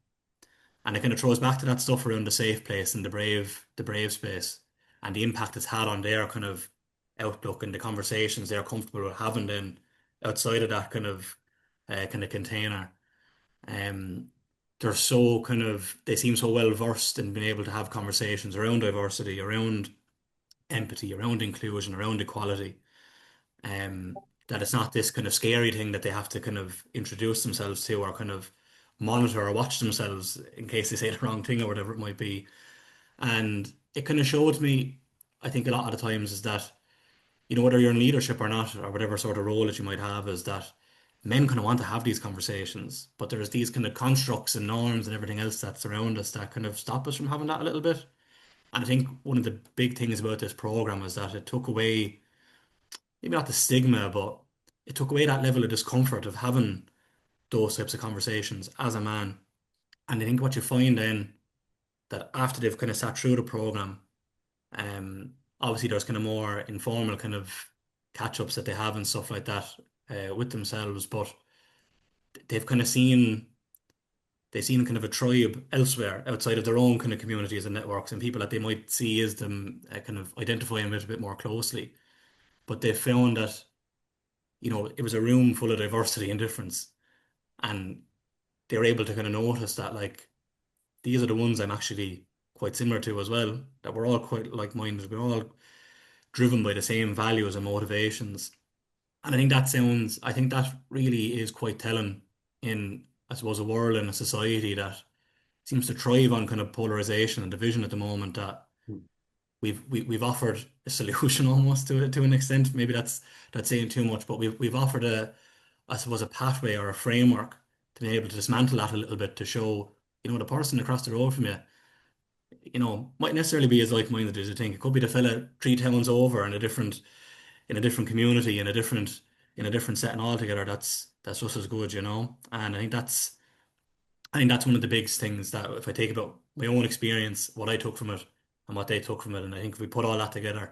And it kind of throws back to that stuff around the safe place and the brave space, and the impact it's had on their kind of outlook and the conversations they're comfortable with having then outside of that kind of container. Um, they seem so well versed in being able to have conversations around diversity, around empathy, around inclusion, around equality. Um, that it's not this kind of scary thing that they have to kind of introduce themselves to, or kind of monitor or watch themselves in case they say the wrong thing or whatever it might be. And it kind of showed me, I think a lot of the times is that, whether you're in leadership or not, or whatever sort of role that you might have, is that men kind of want to have these conversations, but there's these kind of constructs and norms and everything else that's around us that kind of stop us from having that a little bit. And I think one of the big things about this program is that it took away, maybe not the stigma, but it took away that level of discomfort of having those types of conversations as a man. And I think what you find then, that after they've kind of sat through the program, obviously there's kind of more informal kind of catch-ups that they have and stuff like that with themselves, but they've kind of seen kind of a tribe elsewhere outside of their own kind of communities and networks, and people that they might see as them, kind of identifying with a bit more closely. But they found that, it was a room full of diversity and difference, and they were able to kind of notice that, like, these are the ones I'm actually quite similar to as well, that we're all quite like-minded, we're all driven by the same values and motivations. And I think that really is quite telling in I suppose, a world and a society that seems to thrive on kind of polarization and division at the moment, that we've offered a solution almost to an extent. Maybe that's saying too much, but we've offered I suppose, a pathway or a framework to be able to dismantle that a little bit, to show, the person across the road from you, might necessarily be as like-minded as you think. It could be the fella 3 towns over in a different community, in a different setting altogether. That's just as good, And I think that's one of the biggest things, that if I take about my own experience, what I took from it and what they took from it, and I think if we put all that together,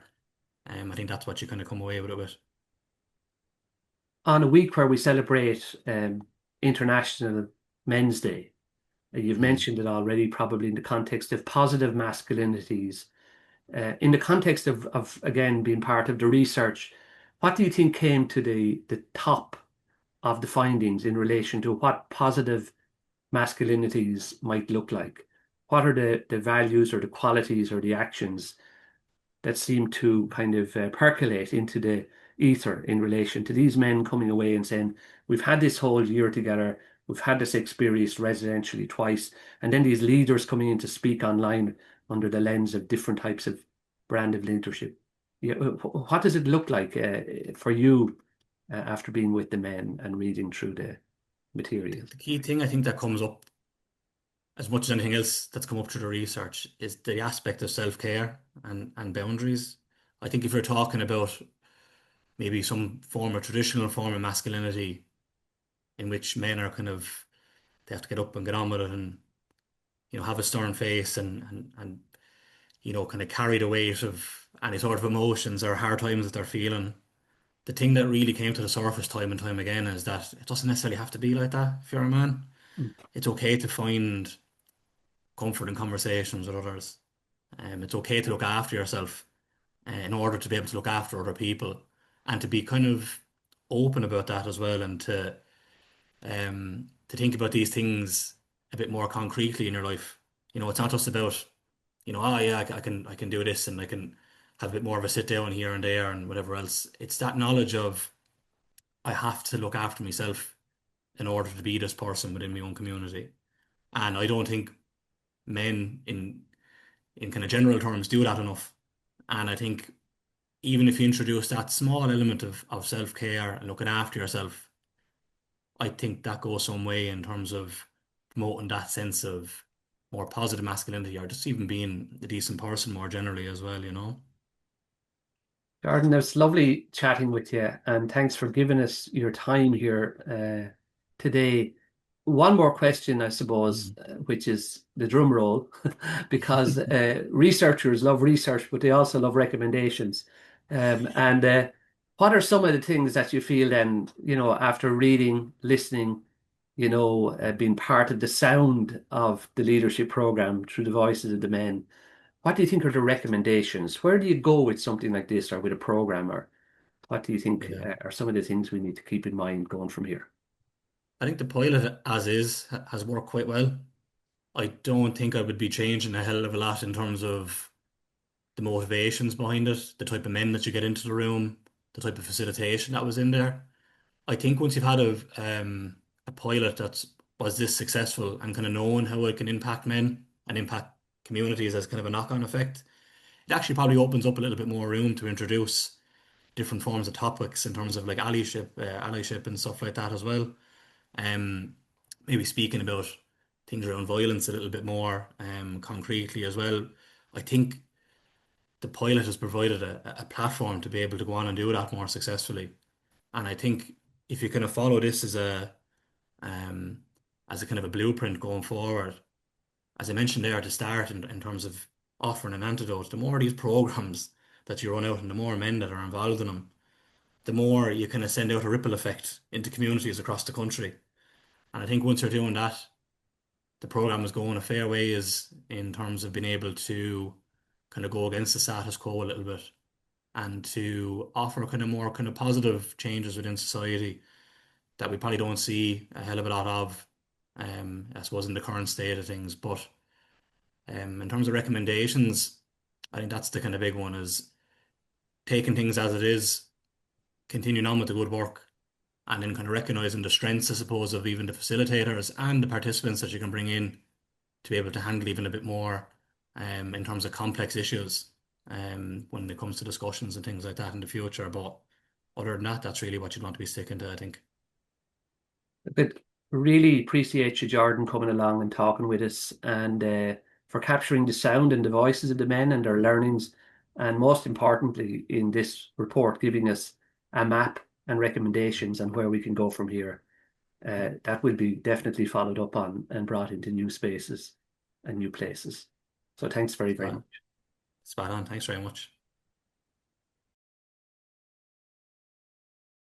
I think that's what you kind of come away with it with. On a week where we celebrate International Men's Day, you've Mm. mentioned it already, probably in the context of positive masculinities, in the context of again being part of the research, what do you think came to the top of the findings in relation to what positive masculinities might look like? What are the values or the qualities or the actions that seem to kind of percolate into the ether in relation to these men coming away and saying, we've had this whole year together, we've had this experience residentially twice, and then these leaders coming in to speak online under the lens of different types of brand of leadership. Yeah, what does it look like for you after being with the men and reading through the material? The key thing I think that comes up as much as anything else that's come up through the research is the aspect of self-care and boundaries. I think if you're talking about maybe some form of traditional form of masculinity in which men are kind of, they have to get up and get on with it, and have a stern face, and kind of carry the weight of any sort of emotions or hard times that they're feeling. The thing that really came to the surface time and time again is that it doesn't necessarily have to be like that if you're a man. Mm. It's okay to find comfort in conversations with others. It's okay to look after yourself in order to be able to look after other people, and to be kind of open about that as well, and to think about these things a bit more concretely in your life. It's not just about, oh yeah, I can do this, and I can have a bit more of a sit down here and there and whatever else. It's that knowledge of, I have to look after myself in order to be this person within my own community. And I don't think men in kind of general terms do that enough. And I think even if you introduce that small element of self-care and looking after yourself, I think that goes some way in terms of promoting that sense of more positive masculinity, or just even being a decent person more generally as well. Jordan, it's lovely chatting with you, and thanks for giving us your time here today. One more question, I suppose, which is the drum roll, because researchers love research, but they also love recommendations. And what are some of the things that you feel then, after reading, listening, being part of the sound of the leadership program through the voices of the men? What do you think are the recommendations? Where do you go with something like this or with a program? Or what do you think Yeah. are some of the things we need to keep in mind going from here? I think the pilot as is has worked quite well. I don't think I would be changing a hell of a lot in terms of the motivations behind it, the type of men that you get into the room, the type of facilitation that was in there. I think once you've had a pilot that was this successful and kind of knowing how it can impact men and impact communities as kind of a knock-on effect, it actually probably opens up a little bit more room to introduce different forms of topics in terms of like allyship and stuff like that as well. Um, Maybe speaking about things around violence a little bit more concretely as well. I think the pilot has provided a platform to be able to go on and do that more successfully. And I think if you kind of follow this um, as a kind of a blueprint going forward, as I mentioned there at the start, in terms of offering an antidote, the more these programs that you run out and the more men that are involved in them, the more you kind of send out a ripple effect into communities across the country. And I think once you're doing that, the program is going a fair ways in terms of being able to kind of go against the status quo a little bit, and to offer kind of more kind of positive changes within society that we probably don't see a hell of a lot of, I suppose, in the current state of things. But in terms of recommendations, I think that's the kind of big one, is taking things as it is, continuing on with the good work, and then kind of recognizing the strengths, I suppose, of even the facilitators and the participants that you can bring in to be able to handle even a bit more in terms of complex issues when it comes to discussions and things like that in the future. But other than that, that's really what you'd want to be sticking to, I think. But really appreciate you, Jordan, coming along and talking with us, and for capturing the sound and the voices of the men and their learnings, and most importantly in this report, giving us a map and recommendations on where we can go from here. That will be definitely followed up on and brought into new spaces and new places. So thanks very, very much. Spot on. Thanks very much.